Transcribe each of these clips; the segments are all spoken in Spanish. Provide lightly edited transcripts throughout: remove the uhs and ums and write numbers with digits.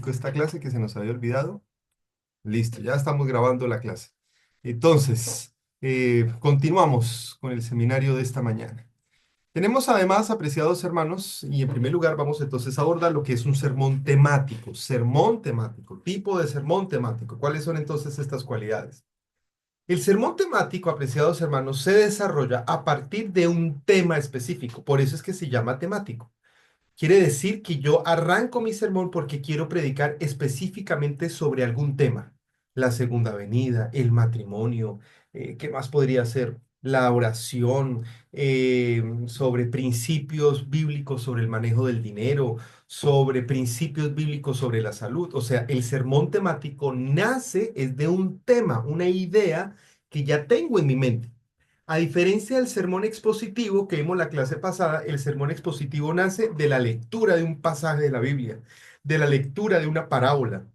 Esta clase que se nos había olvidado. Listo, ya estamos grabando la clase. Entonces, continuamos con el seminario de esta mañana. Tenemos además, apreciados hermanos, y en primer lugar vamos entonces a abordar lo que es un sermón temático, tipo de sermón temático. ¿Cuáles son entonces estas cualidades? El sermón temático, apreciados hermanos, se desarrolla a partir de un tema específico, por eso es que se llama temático. Quiere decir que yo arranco mi sermón porque quiero predicar específicamente sobre algún tema. La segunda venida, el matrimonio, ¿qué más podría ser? La oración, sobre principios bíblicos sobre el manejo del dinero, sobre principios bíblicos sobre la salud. O sea, el sermón temático nace es de un tema, una idea que ya tengo en mi mente. A diferencia del sermón expositivo que vimos la clase pasada, el sermón expositivo nace de la lectura de un pasaje de la Biblia, de la lectura de una parábola,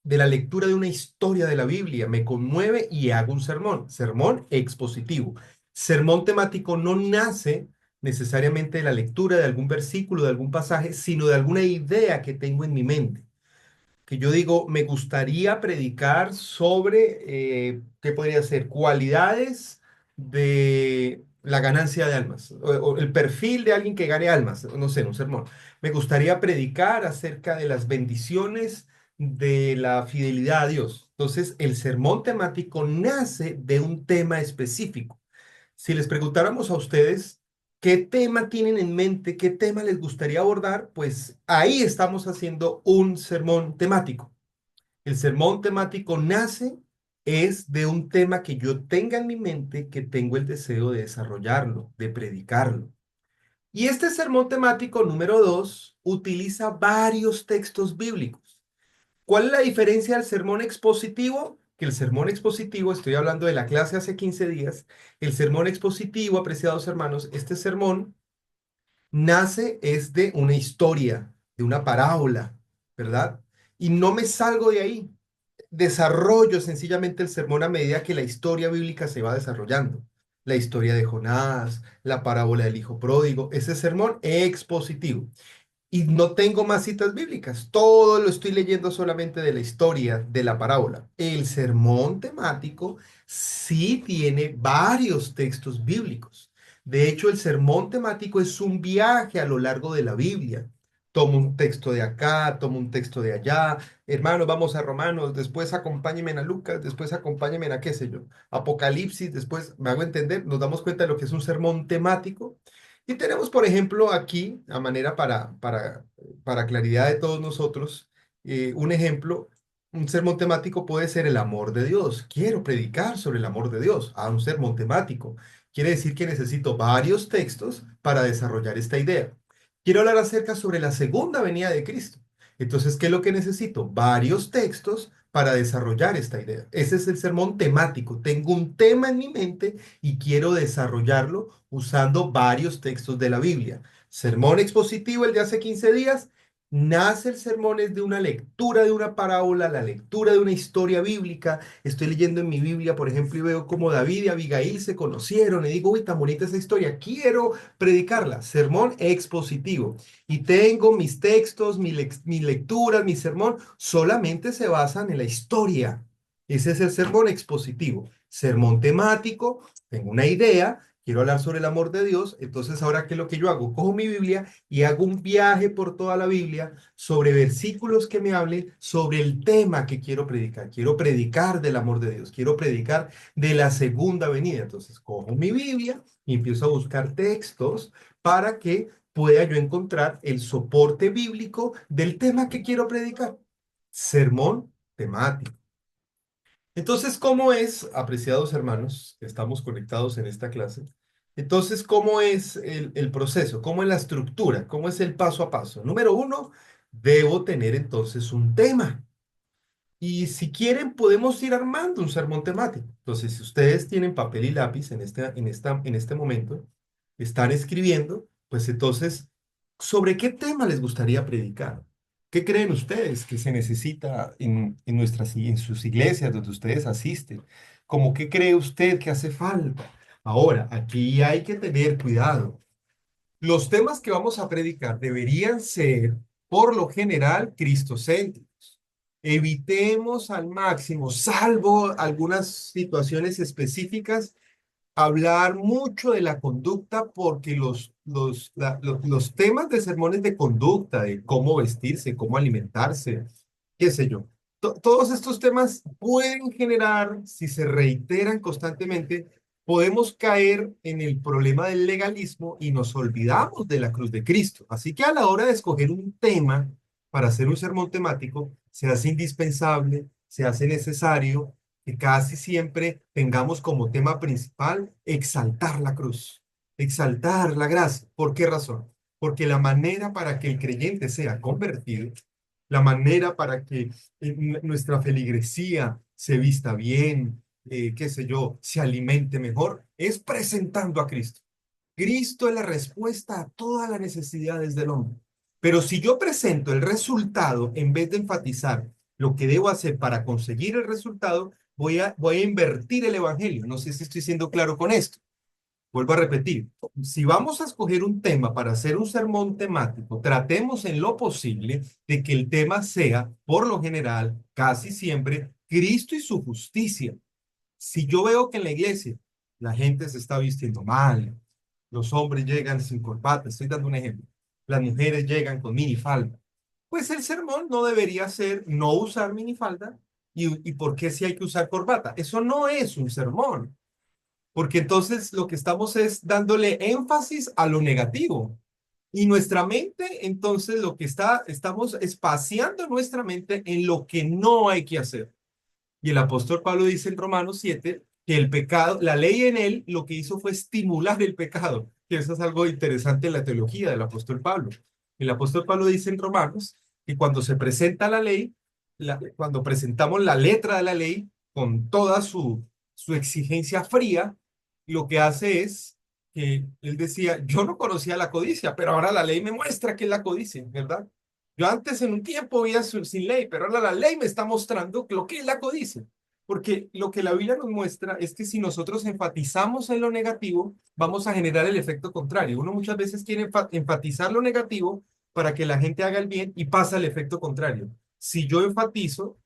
de la lectura de una historia de la Biblia. Me conmueve y hago un sermón, sermón expositivo. Sermón temático no nace necesariamente de la lectura de algún versículo, de algún pasaje, sino de alguna idea que tengo en mi mente que yo digo, me gustaría predicar sobre, ¿qué podría ser? Cualidades de la ganancia de almas, o el perfil de alguien que gane almas, no sé, un sermón. Me gustaría predicar acerca de las bendiciones de la fidelidad a Dios. Entonces, el sermón temático nace de un tema específico. Si les preguntáramos a ustedes qué tema tienen en mente, qué tema les gustaría abordar, pues ahí estamos haciendo un sermón temático. El sermón temático nace es de un tema que yo tenga en mi mente, que tengo el deseo de desarrollarlo, de predicarlo. Y este sermón temático número 2 utiliza varios textos bíblicos. ¿Cuál es la diferencia del sermón expositivo? Que el sermón expositivo, estoy hablando de la clase hace 15 días, el sermón expositivo, apreciados hermanos, este sermón nace es de una historia, de una parábola, ¿verdad? Y no me salgo de ahí. Desarrollo sencillamente el sermón a medida que la historia bíblica se va desarrollando. La historia de Jonás, la parábola del hijo pródigo, ese sermón expositivo. Y no tengo más citas bíblicas. Todo lo estoy leyendo solamente de la historia, de la parábola. El sermón temático sí tiene varios textos bíblicos. De hecho, el sermón temático es un viaje a lo largo de la Biblia. Tomo un texto de acá, tomo un texto de allá. Hermanos, vamos a Romanos, después acompáñenme a Lucas, después acompáñenme a qué sé yo, Apocalipsis, después me hago entender, nos damos cuenta de lo que es un sermón temático y tenemos, por ejemplo, aquí, a manera para claridad de todos nosotros, un ejemplo, un sermón temático puede ser el amor de Dios. Quiero predicar sobre el amor de Dios. Un sermón temático. Quiere decir que necesito varios textos para desarrollar esta idea. Quiero hablar acerca sobre la segunda venida de Cristo. Entonces, ¿qué es lo que necesito? Varios textos para desarrollar esta idea. Ese es el sermón temático. Tengo un tema en mi mente y quiero desarrollarlo usando varios textos de la Biblia. Sermón expositivo, el de hace 15 días, nace el sermón es de una lectura de una parábola, la lectura de una historia bíblica. Estoy leyendo en mi Biblia, por ejemplo, y veo cómo David y Abigail se conocieron y digo, uy, tan bonita esa historia, quiero predicarla. Sermón expositivo. Y tengo mis textos, mis lecturas, mi sermón, solamente se basan en la historia. Ese es el sermón expositivo. Sermón temático, tengo una idea, quiero hablar sobre el amor de Dios, entonces ahora ¿qué es lo que yo hago? Cojo mi Biblia y hago un viaje por toda la Biblia sobre versículos que me hablen sobre el tema que quiero predicar. Quiero predicar del amor de Dios, quiero predicar de la segunda venida. Entonces cojo mi Biblia y empiezo a buscar textos para que pueda yo encontrar el soporte bíblico del tema que quiero predicar. Sermón temático. Entonces, ¿cómo es, apreciados hermanos, que estamos conectados en esta clase? Entonces, ¿cómo es el proceso? ¿Cómo es la estructura? ¿Cómo es el paso a paso? Número uno, debo tener entonces un tema. Y si quieren, podemos ir armando un sermón temático. Entonces, si ustedes tienen papel y lápiz en este momento, están escribiendo, pues entonces, ¿sobre qué tema les gustaría predicar? ¿Qué creen ustedes que se necesita en sus iglesias donde ustedes asisten? ¿Cómo qué cree usted que hace falta? Ahora, aquí hay que tener cuidado. Los temas que vamos a predicar deberían ser, por lo general, cristocéntricos. Evitemos al máximo, salvo algunas situaciones específicas, hablar mucho de la conducta porque los temas de sermones de conducta, de cómo vestirse, cómo alimentarse, qué sé yo, todos estos temas pueden generar, si se reiteran constantemente, podemos caer en el problema del legalismo y nos olvidamos de la cruz de Cristo. Así que a la hora de escoger un tema para hacer un sermón temático, se hace indispensable, se hace necesario que casi siempre tengamos como tema principal exaltar la cruz, exaltar la gracia. ¿Por qué razón? Porque la manera para que el creyente sea convertido, la manera para que nuestra feligresía se vista bien, qué sé yo, se alimente mejor, es presentando a Cristo. Cristo es la respuesta a todas las necesidades del hombre. Pero si yo presento el resultado en vez de enfatizar lo que debo hacer para conseguir el resultado, voy a invertir el evangelio. No sé si estoy siendo claro con esto. Vuelvo a repetir, si vamos a escoger un tema para hacer un sermón temático, tratemos en lo posible de que el tema sea, por lo general, casi siempre, Cristo y su justicia. Si yo veo que en la iglesia la gente se está vistiendo mal, los hombres llegan sin corbata, estoy dando un ejemplo, las mujeres llegan con minifalda, pues el sermón no debería ser no usar minifalda y por qué si hay que usar corbata. Eso no es un sermón, porque entonces lo que estamos es dándole énfasis a lo negativo. Y nuestra mente, entonces lo que estamos espaciando nuestra mente en lo que no hay que hacer. Y el apóstol Pablo dice en Romanos 7 que el pecado, la ley en él lo que hizo fue estimular el pecado, que eso es algo interesante en la teología del apóstol Pablo. El apóstol Pablo dice en Romanos que cuando se presenta la ley, cuando presentamos la letra de la ley con toda su exigencia fría, lo que hace es que él decía, yo no conocía la codicia, pero ahora la ley me muestra que es la codicia, ¿verdad? Yo antes en un tiempo veía sin ley, pero ahora la ley me está mostrando lo que es la codicia. Porque lo que la Biblia nos muestra es que si nosotros enfatizamos en lo negativo, vamos a generar el efecto contrario. Uno muchas veces quiere enfatizar lo negativo para que la gente haga el bien y pasa el efecto contrario. Si yo enfatizo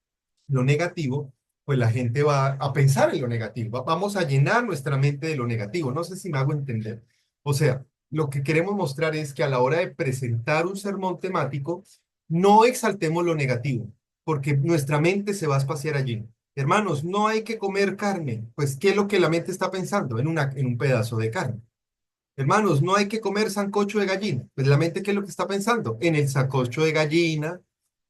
lo negativo, pues la gente va a pensar en lo negativo. Vamos a llenar nuestra mente de lo negativo. No sé si me hago entender. O sea, lo que queremos mostrar es que a la hora de presentar un sermón temático, no exaltemos lo negativo, porque nuestra mente se va a espaciar allí. Hermanos, no hay que comer carne. Pues, ¿qué es lo que la mente está pensando? En un pedazo de carne. Hermanos, no hay que comer sancocho de gallina. Pues la mente, ¿qué es lo que está pensando? En el sancocho de gallina,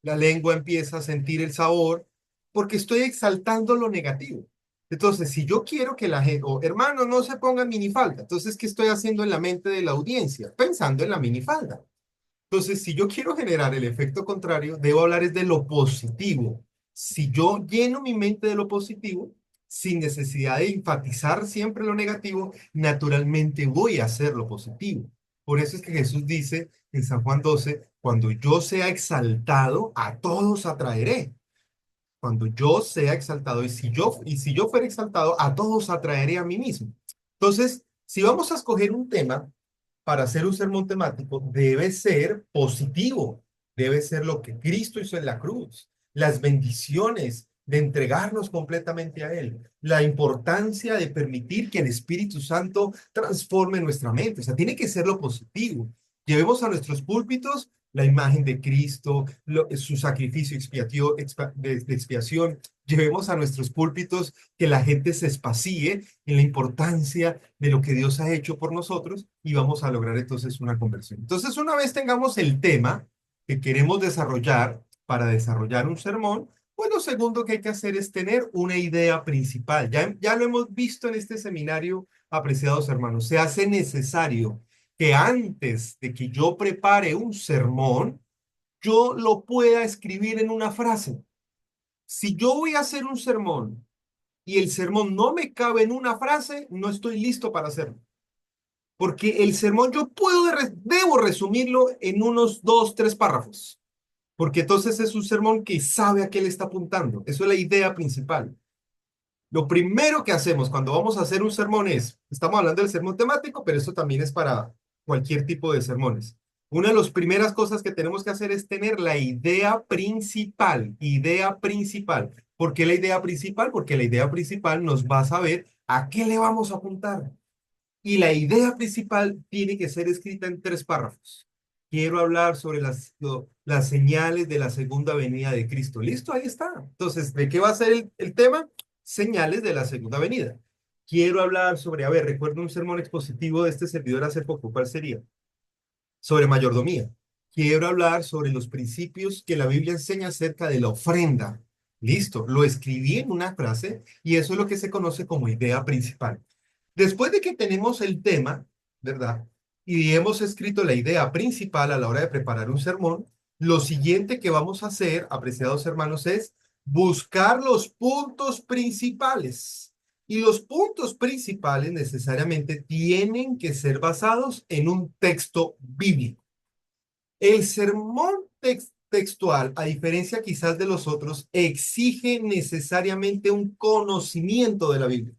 la lengua empieza a sentir el sabor, porque estoy exaltando lo negativo. Entonces, si yo quiero que la gente, o hermanos, no se pongan minifalda, entonces, ¿qué estoy haciendo en la mente de la audiencia? Pensando en la minifalda. Entonces, si yo quiero generar el efecto contrario, debo hablar es de lo positivo. Si yo lleno mi mente de lo positivo, sin necesidad de enfatizar siempre lo negativo, naturalmente voy a hacer lo positivo. Por eso es que Jesús dice en San Juan 12, cuando yo sea exaltado, a todos atraeré. Cuando yo sea exaltado, y si yo fuera exaltado, a todos atraeré a mí mismo. Entonces, si vamos a escoger un tema, para hacer un sermón temático debe ser positivo, debe ser lo que Cristo hizo en la cruz, las bendiciones de entregarnos completamente a Él, la importancia de permitir que el Espíritu Santo transforme nuestra mente, o sea, tiene que ser lo positivo. Llevemos a nuestros púlpitos la imagen de Cristo, su sacrificio de expiación. Llevemos a nuestros púlpitos que la gente se espacíe en la importancia de lo que Dios ha hecho por nosotros y vamos a lograr entonces una conversión. Entonces, una vez tengamos el tema que queremos desarrollar para desarrollar un sermón, pues lo segundo que hay que hacer es tener una idea principal. Ya lo hemos visto en este seminario, apreciados hermanos. Se hace necesario que antes de que yo prepare un sermón, yo lo pueda escribir en una frase. Si yo voy a hacer un sermón y el sermón no me cabe en una frase, no estoy listo para hacerlo. Porque el sermón yo debo resumirlo en unos dos, tres párrafos. Porque entonces es un sermón que sabe a qué le está apuntando. Eso es la idea principal. Lo primero que hacemos cuando vamos a hacer un sermón es, estamos hablando del sermón temático, pero esto también es para cualquier tipo de sermones. Una de las primeras cosas que tenemos que hacer es tener la idea principal, idea principal. ¿Por qué la idea principal? Porque la idea principal nos va a saber a qué le vamos a apuntar. Y la idea principal tiene que ser escrita en 3 párrafos. Quiero hablar sobre las señales de la segunda venida de Cristo. Listo, ahí está. Entonces, ¿de qué va a ser el tema? Señales de la segunda venida. Quiero hablar sobre, a ver, recuerdo un sermón expositivo de este servidor hace poco. ¿Cuál sería? Sobre mayordomía. Quiero hablar sobre los principios que la Biblia enseña acerca de la ofrenda. Listo, lo escribí en una frase y eso es lo que se conoce como idea principal. Después de que tenemos el tema, ¿verdad? Y hemos escrito la idea principal a la hora de preparar un sermón, lo siguiente que vamos a hacer, apreciados hermanos, es buscar los puntos principales. Y los puntos principales necesariamente tienen que ser basados en un texto bíblico. El sermón textual, a diferencia quizás de los otros, exige necesariamente un conocimiento de la Biblia,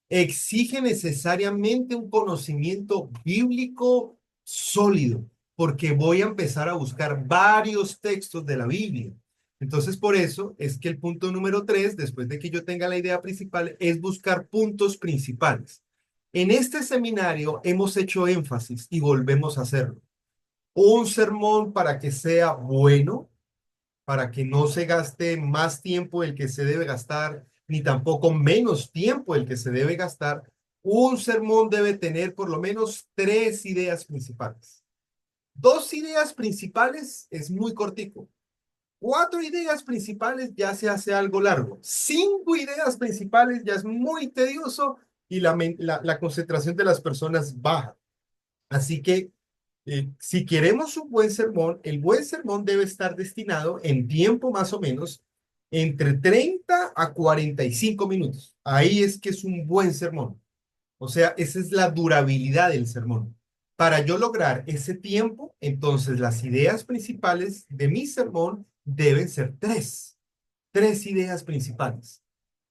exige necesariamente un conocimiento bíblico sólido, porque voy a empezar a buscar varios textos de la Biblia. Entonces, por eso es que el punto número 3, después de que yo tenga la idea principal, es buscar puntos principales. En este seminario hemos hecho énfasis y volvemos a hacerlo. Un sermón para que sea bueno, para que no se gaste más tiempo el que se debe gastar, ni tampoco menos tiempo el que se debe gastar. Un sermón debe tener por lo menos 3 ideas principales. 2 ideas principales es muy cortico. 4 ideas principales ya se hace algo largo. 5 ideas principales ya es muy tedioso y la concentración de las personas baja. Así que si queremos un buen sermón, el buen sermón debe estar destinado en tiempo más o menos entre 30 a 45 minutos. Ahí es que es un buen sermón. O sea, esa es la durabilidad del sermón. Para yo lograr ese tiempo, entonces las ideas principales de mi sermón deben ser 3 ideas principales.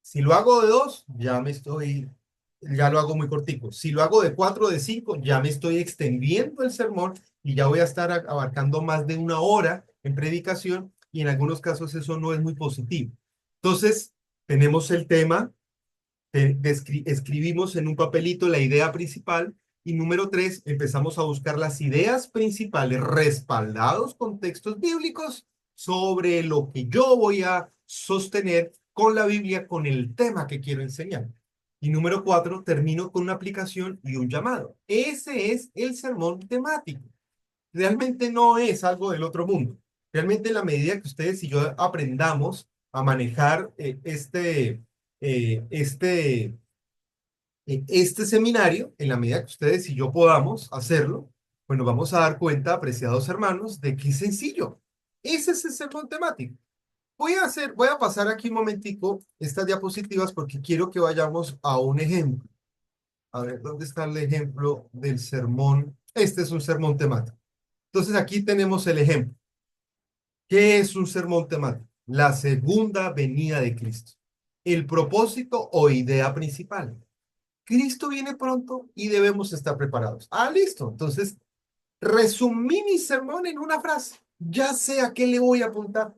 Si lo hago de 2, ya lo hago muy cortico. Si lo hago de 4 o de 5, ya me estoy extendiendo el sermón y ya voy a estar abarcando más de 1 hora en predicación y en algunos casos eso no es muy positivo. Entonces, tenemos el tema, escribimos en un papelito la idea principal y número 3, empezamos a buscar las ideas principales respaldados con textos bíblicos sobre lo que yo voy a sostener con la Biblia, con el tema que quiero enseñar. Y número 4, termino con una aplicación y un llamado. Ese es el sermón temático. Realmente no es algo del otro mundo. Realmente en la medida que ustedes y yo aprendamos a manejar eh, este, este seminario, en la medida que ustedes y yo podamos hacerlo, pues nos vamos a dar cuenta, apreciados hermanos, de que es sencillo. Ese es el sermón temático. Voy a pasar aquí un momentico estas diapositivas porque quiero que vayamos a un ejemplo. A ver, ¿dónde está el ejemplo del sermón? Este es un sermón temático. Entonces aquí tenemos el ejemplo. ¿Qué es un sermón temático? La segunda venida de Cristo. El propósito o idea principal. Cristo viene pronto y debemos estar preparados. Ah, listo. Entonces, resumí mi sermón en una frase. Ya sé a qué le voy a apuntar.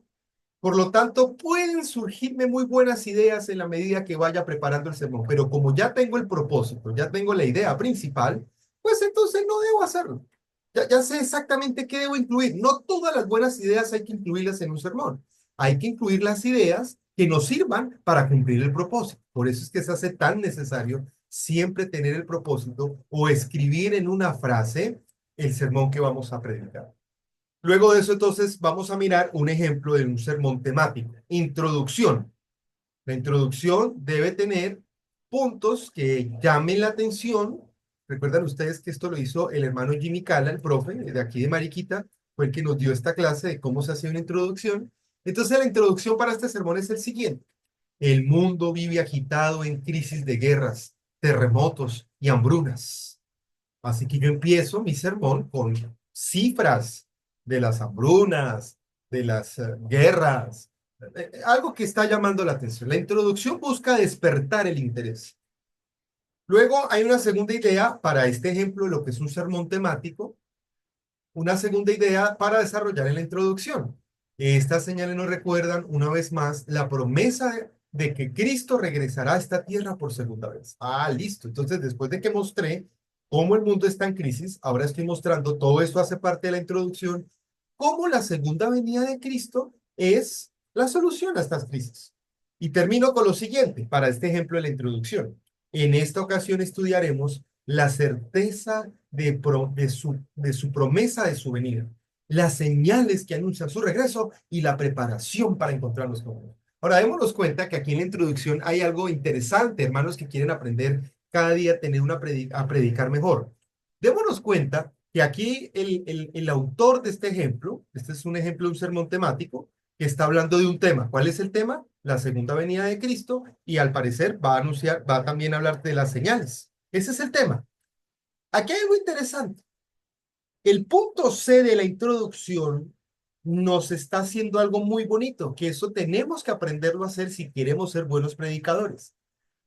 Por lo tanto, pueden surgirme muy buenas ideas en la medida que vaya preparando el sermón, pero como ya tengo el propósito, ya tengo la idea principal, pues entonces no debo hacerlo. Ya sé exactamente qué debo incluir. No todas las buenas ideas hay que incluirlas en un sermón. Hay que incluir las ideas que nos sirvan para cumplir el propósito. Por eso es que se hace tan necesario siempre tener el propósito o escribir en una frase el sermón que vamos a predicar. Luego de eso, entonces, vamos a mirar un ejemplo de un sermón temático. Introducción. La introducción debe tener puntos que llamen la atención. Recuerdan ustedes que esto lo hizo el hermano Jimmy Cala, el profe de aquí de Mariquita, fue el que nos dio esta clase de cómo se hace una introducción. Entonces, la introducción para este sermón es el siguiente. El mundo vive agitado en crisis de guerras, terremotos y hambrunas. Así que yo empiezo mi sermón con cifras de las hambrunas, de las guerras, algo que está llamando la atención. La introducción busca despertar el interés. Luego hay una segunda idea para este ejemplo de lo que es un sermón temático. una segunda idea para desarrollar en la introducción. Estas señales nos recuerdan una vez más la promesa de que Cristo regresará a esta tierra por segunda vez. Ah, listo. Entonces, después de que mostré cómo el mundo está en crisis, ahora estoy mostrando, todo esto hace parte de la introducción, cómo la segunda venida de Cristo es la solución a estas crisis. Y termino con lo siguiente, para este ejemplo de la introducción. En esta ocasión estudiaremos la certeza de su promesa de su venida, las señales que anuncian su regreso y la preparación para encontrarnos con él. Ahora, démonos cuenta que aquí en la introducción hay algo interesante, hermanos que quieren aprender cada día tener a predicar mejor. Démonos cuenta que aquí el autor de este ejemplo, este es un ejemplo de un sermón temático, que está hablando de un tema. ¿Cuál es el tema? La segunda venida de Cristo, y al parecer va a anunciar, va a también hablar de las señales. Ese es el tema. Aquí hay algo interesante. El punto C de la introducción nos está haciendo algo muy bonito, que eso tenemos que aprenderlo a hacer si queremos ser buenos predicadores.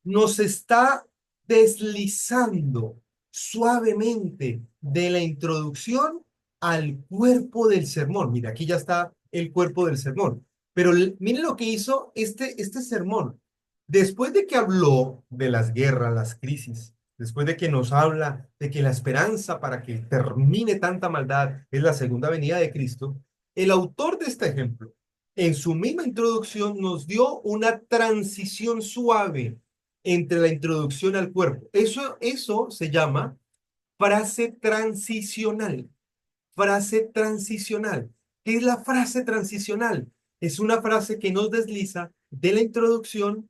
Nos está deslizando suavemente de la introducción al cuerpo del sermón. Mira, aquí ya está el cuerpo del sermón. Pero miren lo que hizo este sermón. Después de que habló de las guerras, las crisis, después de que nos habla de que la esperanza para que termine tanta maldad es la segunda venida de Cristo, el autor de este ejemplo, en su misma introducción, nos dio una transición suave entre la introducción al cuerpo. Eso se llama frase transicional. Frase transicional. ¿Qué es la frase transicional? Es una frase que nos desliza de la introducción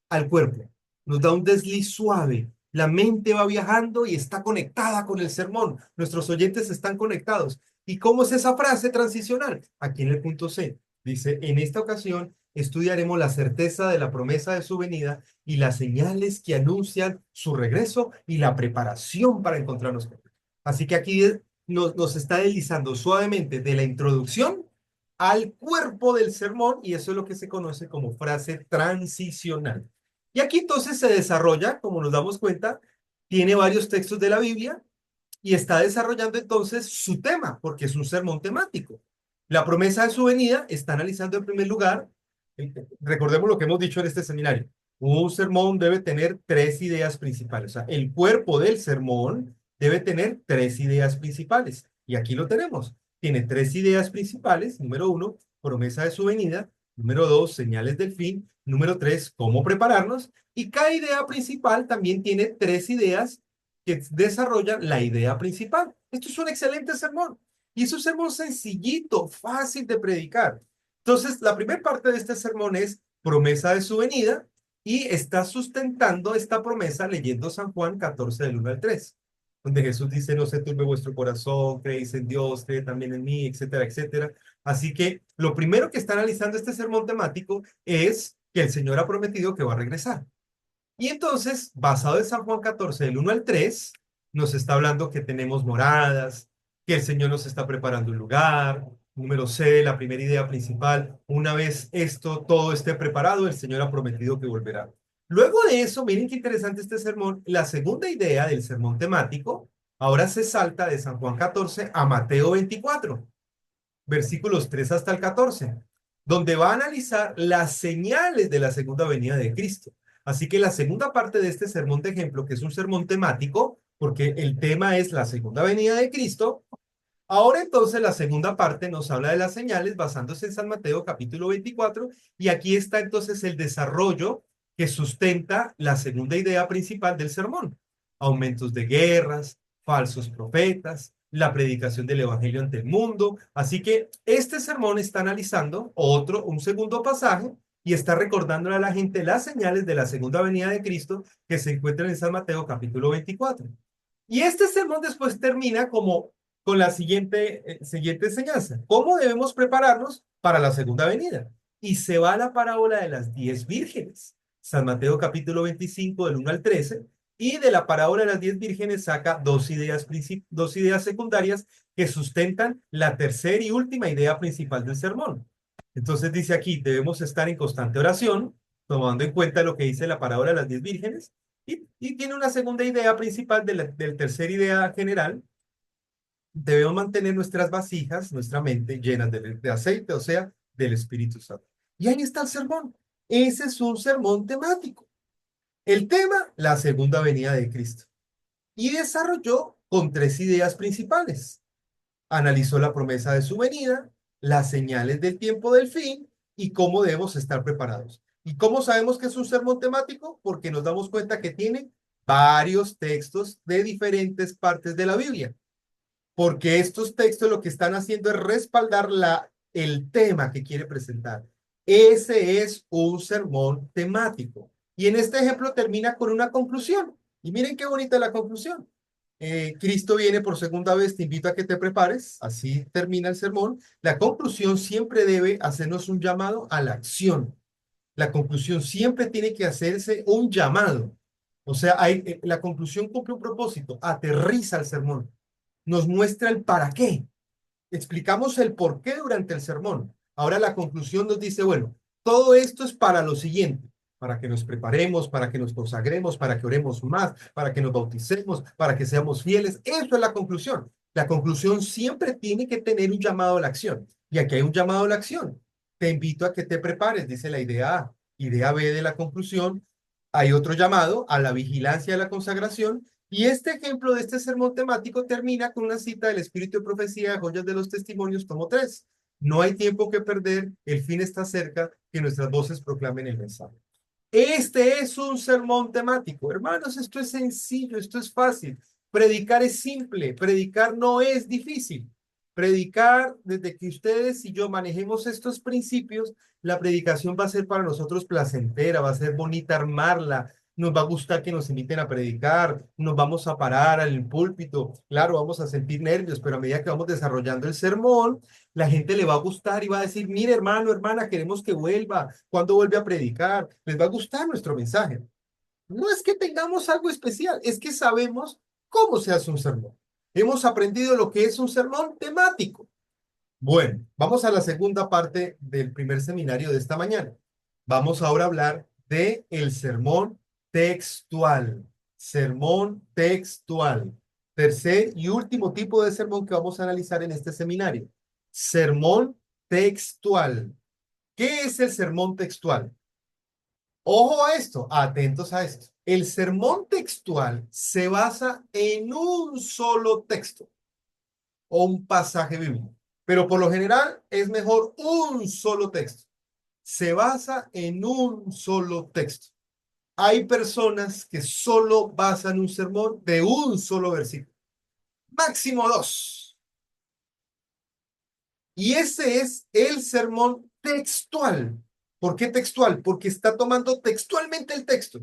al cuerpo. Nos da un desliz suave. La mente va viajando y está conectada con el sermón. Nuestros oyentes están conectados. ¿Y cómo es esa frase transicional? Aquí en el punto C. Dice, en esta ocasión estudiaremos la certeza de la promesa de su venida y las señales que anuncian su regreso y la preparación para encontrarnos con él. Así que aquí nos está deslizando suavemente de la introducción al cuerpo del sermón, y eso es lo que se conoce como frase transicional. Y aquí entonces se desarrolla, como nos damos cuenta, tiene varios textos de la Biblia y está desarrollando entonces su tema, porque es un sermón temático. La promesa de su venida está analizando en primer lugar, recordemos lo que hemos dicho en este seminario, un sermón debe tener tres ideas principales, o sea, el cuerpo del sermón debe tener tres ideas principales, y aquí lo tenemos. Tiene tres ideas principales. Número uno, promesa de su venida. Número dos, señales del fin. Número tres, cómo prepararnos. Y cada idea principal también tiene tres ideas que desarrollan la idea principal. Esto es un excelente sermón. Y es un sermón sencillito, fácil de predicar. Entonces, la primera parte de este sermón es promesa de su venida, y está sustentando esta promesa leyendo San Juan 14 del 1 al 3, donde Jesús dice, no se turbe vuestro corazón, creéis en Dios, creed también en mí, etcétera, etcétera. Así que lo primero que está analizando este sermón temático es que el Señor ha prometido que va a regresar. Y entonces, basado en San Juan 14 del 1 al 3, nos está hablando que tenemos moradas, que el Señor nos está preparando un lugar. Número C, la primera idea principal, una vez esto todo esté preparado, el Señor ha prometido que volverá. Luego de eso, miren qué interesante este sermón. La segunda idea del sermón temático ahora se salta de San Juan 14 a Mateo 24, versículos 3 hasta el 14, donde va a analizar las señales de la segunda venida de Cristo. Así que la segunda parte de este sermón de ejemplo, que es un sermón temático, porque el tema es la segunda venida de Cristo, ahora entonces la segunda parte nos habla de las señales basándose en San Mateo capítulo 24, y aquí está entonces el desarrollo que sustenta la segunda idea principal del sermón. Aumentos de guerras, falsos profetas, la predicación del evangelio ante el mundo. Así que este sermón está analizando un segundo pasaje, y está recordándole a la gente las señales de la segunda venida de Cristo que se encuentran en San Mateo capítulo 24. Y este sermón después termina como con la siguiente enseñanza. ¿Cómo debemos prepararnos para la segunda venida? Y se va a la parábola de las 10 vírgenes. San Mateo capítulo 25 del 1 al 13. Y de la parábola de las 10 vírgenes saca dos ideas secundarias que sustentan la tercera y última idea principal del sermón. Entonces dice aquí, debemos estar en constante oración, tomando en cuenta lo que dice la parábola de las 10 vírgenes, y tiene una segunda idea principal de la tercera idea general, debemos mantener nuestras vasijas, nuestra mente llenas de aceite, o sea, del Espíritu Santo. Y ahí está el sermón. Ese es un sermón temático. El tema, la segunda venida de Cristo. Y desarrolló con tres ideas principales. Analizó la promesa de su venida, las señales del tiempo del fin y cómo debemos estar preparados. ¿Y cómo sabemos que es un sermón temático? Porque nos damos cuenta que tiene varios textos de diferentes partes de la Biblia. Porque estos textos lo que están haciendo es respaldar el tema que quiere presentar. Ese es un sermón temático. Y en este ejemplo termina con una conclusión. Y miren qué bonita la conclusión. Cristo viene por segunda vez, te invito a que te prepares. Así termina el sermón. La conclusión siempre debe hacernos un llamado a la acción. La conclusión siempre tiene que hacerse un llamado. O sea, la conclusión cumple un propósito, aterriza el sermón, nos muestra el para qué. Explicamos el por qué durante el sermón. Ahora la conclusión nos dice, bueno, todo esto es para lo siguiente, para que nos preparemos, para que nos consagremos, para que oremos más, para que nos bauticemos, para que seamos fieles. Eso es la conclusión. La conclusión siempre tiene que tener un llamado a la acción. Y aquí hay un llamado a la acción. Te invito a que te prepares, dice la idea A. Idea B de la conclusión. Hay otro llamado a la vigilancia de la consagración. Y este ejemplo de este sermón temático termina con una cita del Espíritu de Profecía, Joyas de los Testimonios, tomo 3. No hay tiempo que perder, el fin está cerca, que nuestras voces proclamen el mensaje. Este es un sermón temático. Hermanos, esto es sencillo, esto es fácil. Predicar es simple, predicar no es difícil. Predicar, desde que ustedes y yo manejemos estos principios, la predicación va a ser para nosotros placentera, va a ser bonita armarla, nos va a gustar que nos inviten a predicar, nos vamos a parar al púlpito, claro, vamos a sentir nervios, pero a medida que vamos desarrollando el sermón, la gente le va a gustar y va a decir, mire hermano, hermana, queremos que vuelva, ¿cuándo vuelve a predicar? Les va a gustar nuestro mensaje. No es que tengamos algo especial, es que sabemos cómo se hace un sermón. Hemos aprendido lo que es un sermón temático. Bueno, vamos a la segunda parte del primer seminario de esta mañana. Vamos ahora a hablar de el sermón textual. Sermón textual. Tercer y último tipo de sermón que vamos a analizar en este seminario. Sermón textual. ¿Qué es el sermón textual? Ojo a esto, atentos a esto. El sermón textual se basa en un solo texto o un pasaje bíblico, pero por lo general es mejor un solo texto. Se basa en un solo texto. Hay personas que solo basan un sermón de un solo versículo, máximo dos. Y ese es el sermón textual. ¿Por qué textual? Porque está tomando textualmente el texto,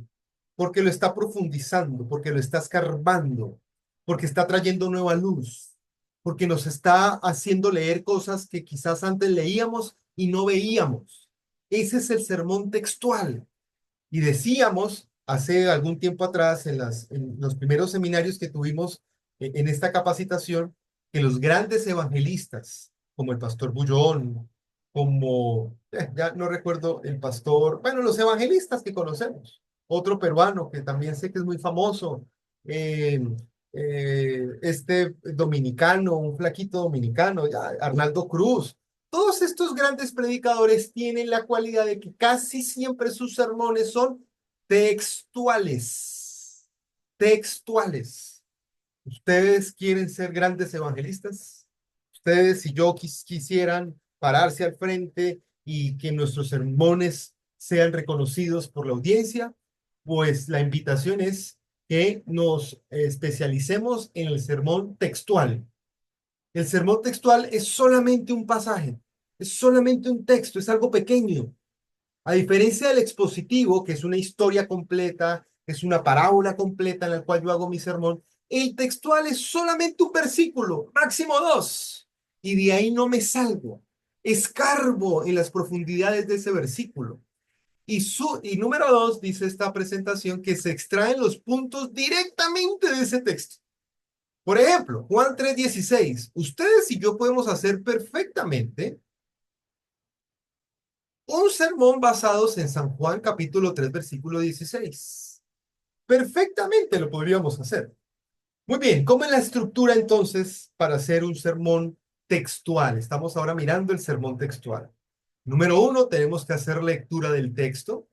porque lo está profundizando, porque lo está escarbando, porque está trayendo nueva luz, porque nos está haciendo leer cosas que quizás antes leíamos y no veíamos. Ese es el sermón textual. Y decíamos hace algún tiempo atrás, en los primeros seminarios que tuvimos en esta capacitación, que los grandes evangelistas, como el pastor Bullón, como, ya no recuerdo el pastor, bueno, los evangelistas que conocemos, otro peruano que también sé que es muy famoso, eh, este dominicano, un flaquito dominicano, ya, Arnaldo Cruz. Todos estos grandes predicadores tienen la cualidad de que casi siempre sus sermones son textuales. Textuales. ¿Ustedes quieren ser grandes evangelistas? Ustedes, si yo quisieran pararse al frente y que nuestros sermones sean reconocidos por la audiencia, pues la invitación es que nos especialicemos en el sermón textual. El sermón textual es solamente un pasaje, es solamente un texto, es algo pequeño. A diferencia del expositivo, que es una historia completa, es una parábola completa en la cual yo hago mi sermón, el textual es solamente un versículo, máximo dos, y de ahí no me salgo. Escarbo en las profundidades de ese versículo. Y número dos, dice esta presentación, que se extraen los puntos directamente de ese texto. Por ejemplo, Juan 3:16. Ustedes y yo podemos hacer perfectamente un sermón basados en San Juan capítulo 3 versículo 16. Perfectamente lo podríamos hacer. Muy bien, ¿cómo es la estructura entonces para hacer un sermón textual? Estamos ahora mirando el sermón textual. Número uno, tenemos que hacer lectura del texto.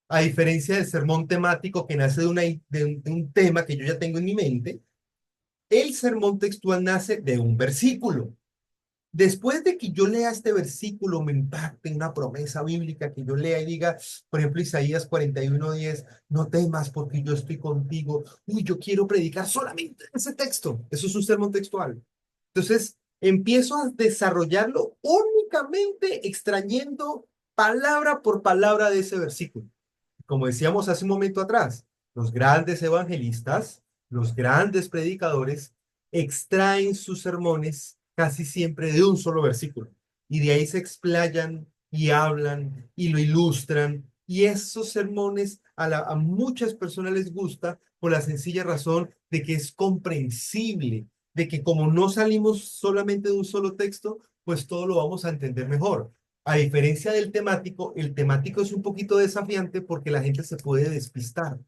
A diferencia del sermón temático que nace de un tema que yo ya tengo en mi mente, el sermón textual nace de un versículo. Después de que yo lea este versículo, me impacte una promesa bíblica que yo lea y diga, por ejemplo, Isaías 41:10, no temas porque yo estoy contigo. Uy, yo quiero predicar solamente ese texto. Eso es un sermón textual. Entonces, empiezo a desarrollarlo únicamente extrayendo palabra por palabra de ese versículo. Como decíamos hace un momento atrás, los grandes evangelistas, los grandes predicadores, extraen sus sermones casi siempre de un solo versículo y de ahí se explayan y hablan y lo ilustran. Y esos sermones a muchas personas les gusta por la sencilla razón de que es comprensible, de que como no salimos solamente de un solo texto, pues todo lo vamos a entender mejor. A diferencia del temático, el temático es un poquito desafiante porque la gente se puede despistar.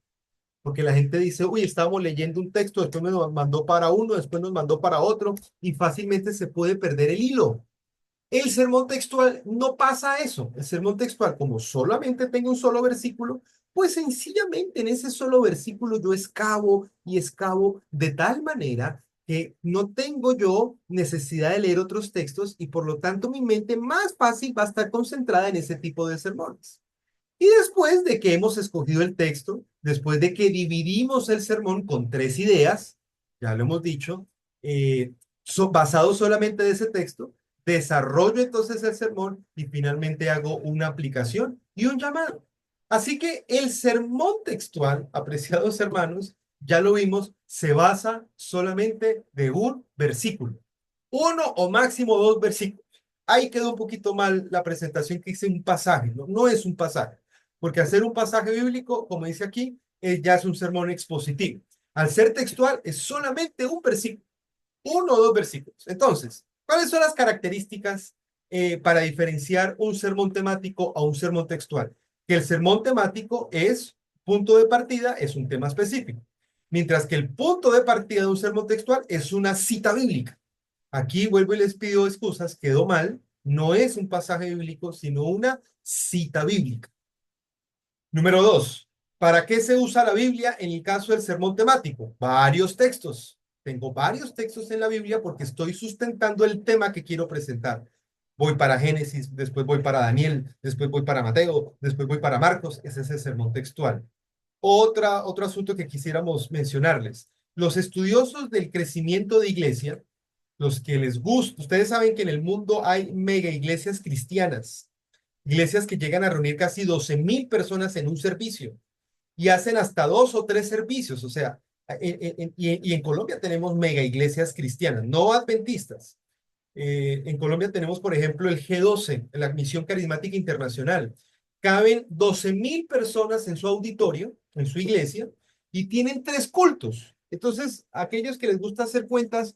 Porque la gente dice, uy, estábamos leyendo un texto, después nos mandó para uno, después nos mandó para otro, y fácilmente se puede perder el hilo. El sermón textual no pasa eso. El sermón textual, como solamente tengo un solo versículo, pues sencillamente en ese solo versículo yo excavo y excavo de tal manera que no tengo yo necesidad de leer otros textos y por lo tanto mi mente más fácil va a estar concentrada en ese tipo de sermones. Y después de que hemos escogido el texto, después de que dividimos el sermón con tres ideas, ya lo hemos dicho, basado solamente de ese texto, desarrollo entonces el sermón y finalmente hago una aplicación y un llamado. Así que el sermón textual, apreciados hermanos, ya lo vimos, se basa solamente de un versículo, uno o máximo dos versículos. Ahí quedó un poquito mal la presentación que hice un pasaje, ¿no? No es un pasaje, porque hacer un pasaje bíblico, como dice aquí, ya es un sermón expositivo. Al ser textual, es solamente un versículo, uno o dos versículos. Entonces, ¿cuáles son las características para diferenciar un sermón temático a un sermón textual? Que el sermón temático es punto de partida, es un tema específico, mientras que el punto de partida de un sermón textual es una cita bíblica. Aquí vuelvo y les pido excusas, quedó mal, no es un pasaje bíblico, sino una cita bíblica. Número dos, ¿para qué se usa la Biblia en el caso del sermón temático? Varios textos. Tengo varios textos en la Biblia porque estoy sustentando el tema que quiero presentar. Voy para Génesis, después voy para Daniel, después voy para Mateo, después voy para Marcos. Ese es el sermón textual. Otro asunto que quisiéramos mencionarles. Los estudiosos del crecimiento de iglesia, los que les gusta, ustedes saben que en el mundo hay mega iglesias cristianas, iglesias que llegan a reunir casi 12.000 personas en un servicio y hacen hasta dos o tres servicios. O sea, y en Colombia tenemos mega iglesias cristianas, no adventistas. En Colombia tenemos, por ejemplo, el G12, la Misión Carismática Internacional. Caben 12.000 personas en su auditorio, en su iglesia, y tienen tres cultos. Entonces, aquellos que les gusta hacer cuentas,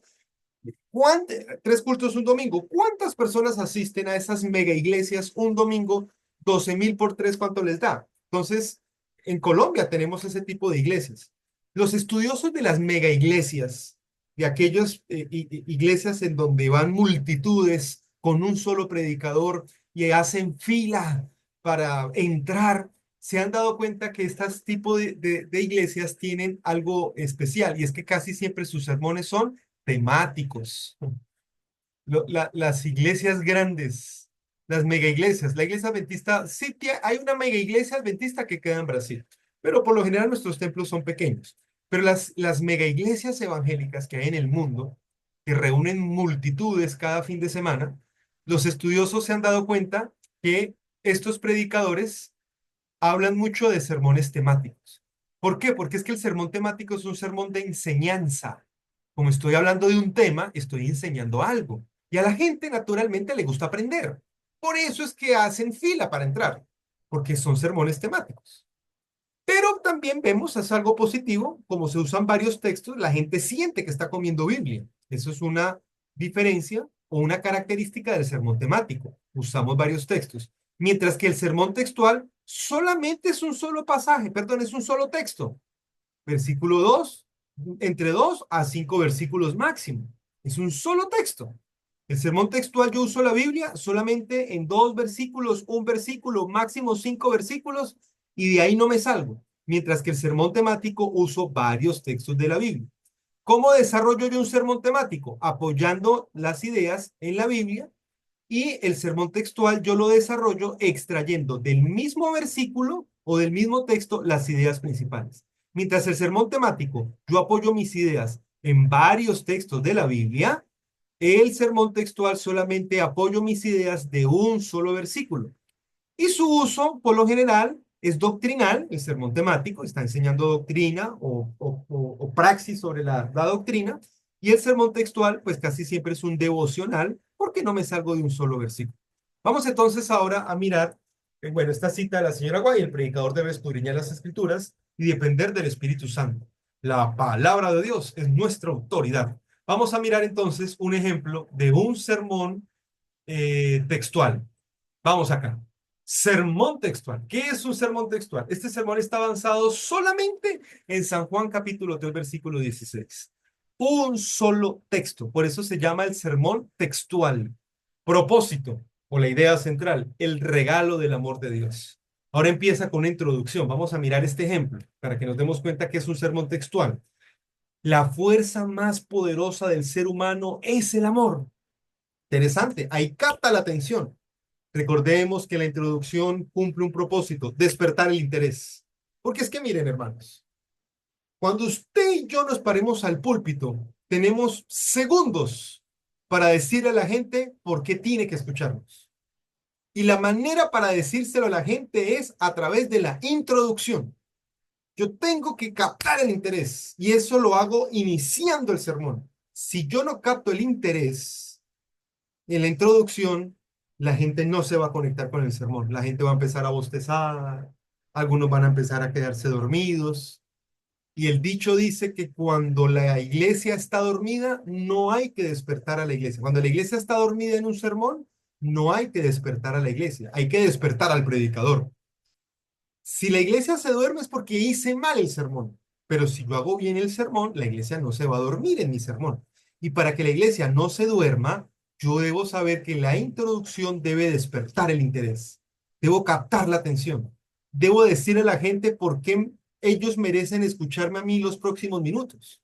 tres cultos un domingo. ¿Cuántas personas asisten a esas mega iglesias un domingo? 12.000 por tres, ¿cuánto les da? Entonces, en Colombia tenemos ese tipo de iglesias. Los estudiosos de las mega iglesias, de aquellas iglesias en donde van multitudes con un solo predicador y hacen fila para entrar, se han dado cuenta que estos tipos de iglesias tienen algo especial y es que casi siempre sus sermones son temáticos. Las iglesias grandes, las mega iglesias, la iglesia adventista, sí, hay una mega iglesia adventista que queda en Brasil, pero por lo general nuestros templos son pequeños. Pero las mega iglesias evangélicas que hay en el mundo, que reúnen multitudes cada fin de semana, los estudiosos se han dado cuenta que estos predicadores hablan mucho de sermones temáticos. ¿Por qué? Porque es que el sermón temático es un sermón de enseñanza. Como estoy hablando de un tema, estoy enseñando algo. Y a la gente naturalmente le gusta aprender. Por eso es que hacen fila para entrar, porque son sermones temáticos. Pero también vemos, es algo positivo, como se usan varios textos, la gente siente que está comiendo Biblia. Eso es una diferencia o una característica del sermón temático. Usamos varios textos. Mientras que el sermón textual solamente es un solo pasaje, perdón, es un solo texto. Versículo 2, entre 2 a 5 versículos máximo. Es un solo texto. El sermón textual yo uso la Biblia solamente en 2 versículos, un versículo, máximo 5 versículos, y de ahí no me salgo. Mientras que el sermón temático uso varios textos de la Biblia. ¿Cómo desarrollo yo un sermón temático? Apoyando las ideas en la Biblia, y el sermón textual yo lo desarrollo extrayendo del mismo versículo o del mismo texto las ideas principales. Mientras el sermón temático yo apoyo mis ideas en varios textos de la Biblia, el sermón textual solamente apoyo mis ideas de un solo versículo. Y su uso, por lo general, es doctrinal. El sermón temático está enseñando doctrina o praxis sobre la doctrina. Y el sermón textual, pues casi siempre es un devocional, porque no me salgo de un solo versículo. Vamos entonces ahora a mirar, bueno, esta cita de la señora Guay: el predicador debe escudriñar las escrituras y depender del Espíritu Santo. La palabra de Dios es nuestra autoridad. Vamos a mirar entonces un ejemplo de un sermón textual. Vamos acá. Sermón textual. ¿Qué es un sermón textual? Este sermón está avanzado solamente en San Juan capítulo 3 versículo 16. Un solo texto. Por eso se llama el sermón textual. Propósito o la idea central: el regalo del amor de Dios. Ahora empieza con una introducción. Vamos a mirar este ejemplo para que nos demos cuenta que es un sermón textual. La fuerza más poderosa del ser humano es el amor. Interesante. Ahí capta la atención. Recordemos que la introducción cumple un propósito: despertar el interés. Porque es que miren, hermanos, cuando usted y yo nos paremos al púlpito, tenemos segundos para decirle a la gente por qué tiene que escucharnos. Y la manera para decírselo a la gente es a través de la introducción. Yo tengo que captar el interés, y eso lo hago iniciando el sermón. Si yo no capto el interés en la introducción, la gente no se va a conectar con el sermón. La gente va a empezar a bostezar, algunos van a empezar a quedarse dormidos. Y el dicho dice que cuando la iglesia está dormida, no hay que despertar a la iglesia. Cuando la iglesia está dormida en un sermón, no hay que despertar a la iglesia, hay que despertar al predicador. Si la iglesia se duerme es porque hice mal el sermón, pero si yo hago bien el sermón, la iglesia no se va a dormir en mi sermón. Y para que la iglesia no se duerma, yo debo saber que la introducción debe despertar el interés, debo captar la atención, debo decirle a la gente por qué ellos merecen escucharme a mí los próximos minutos.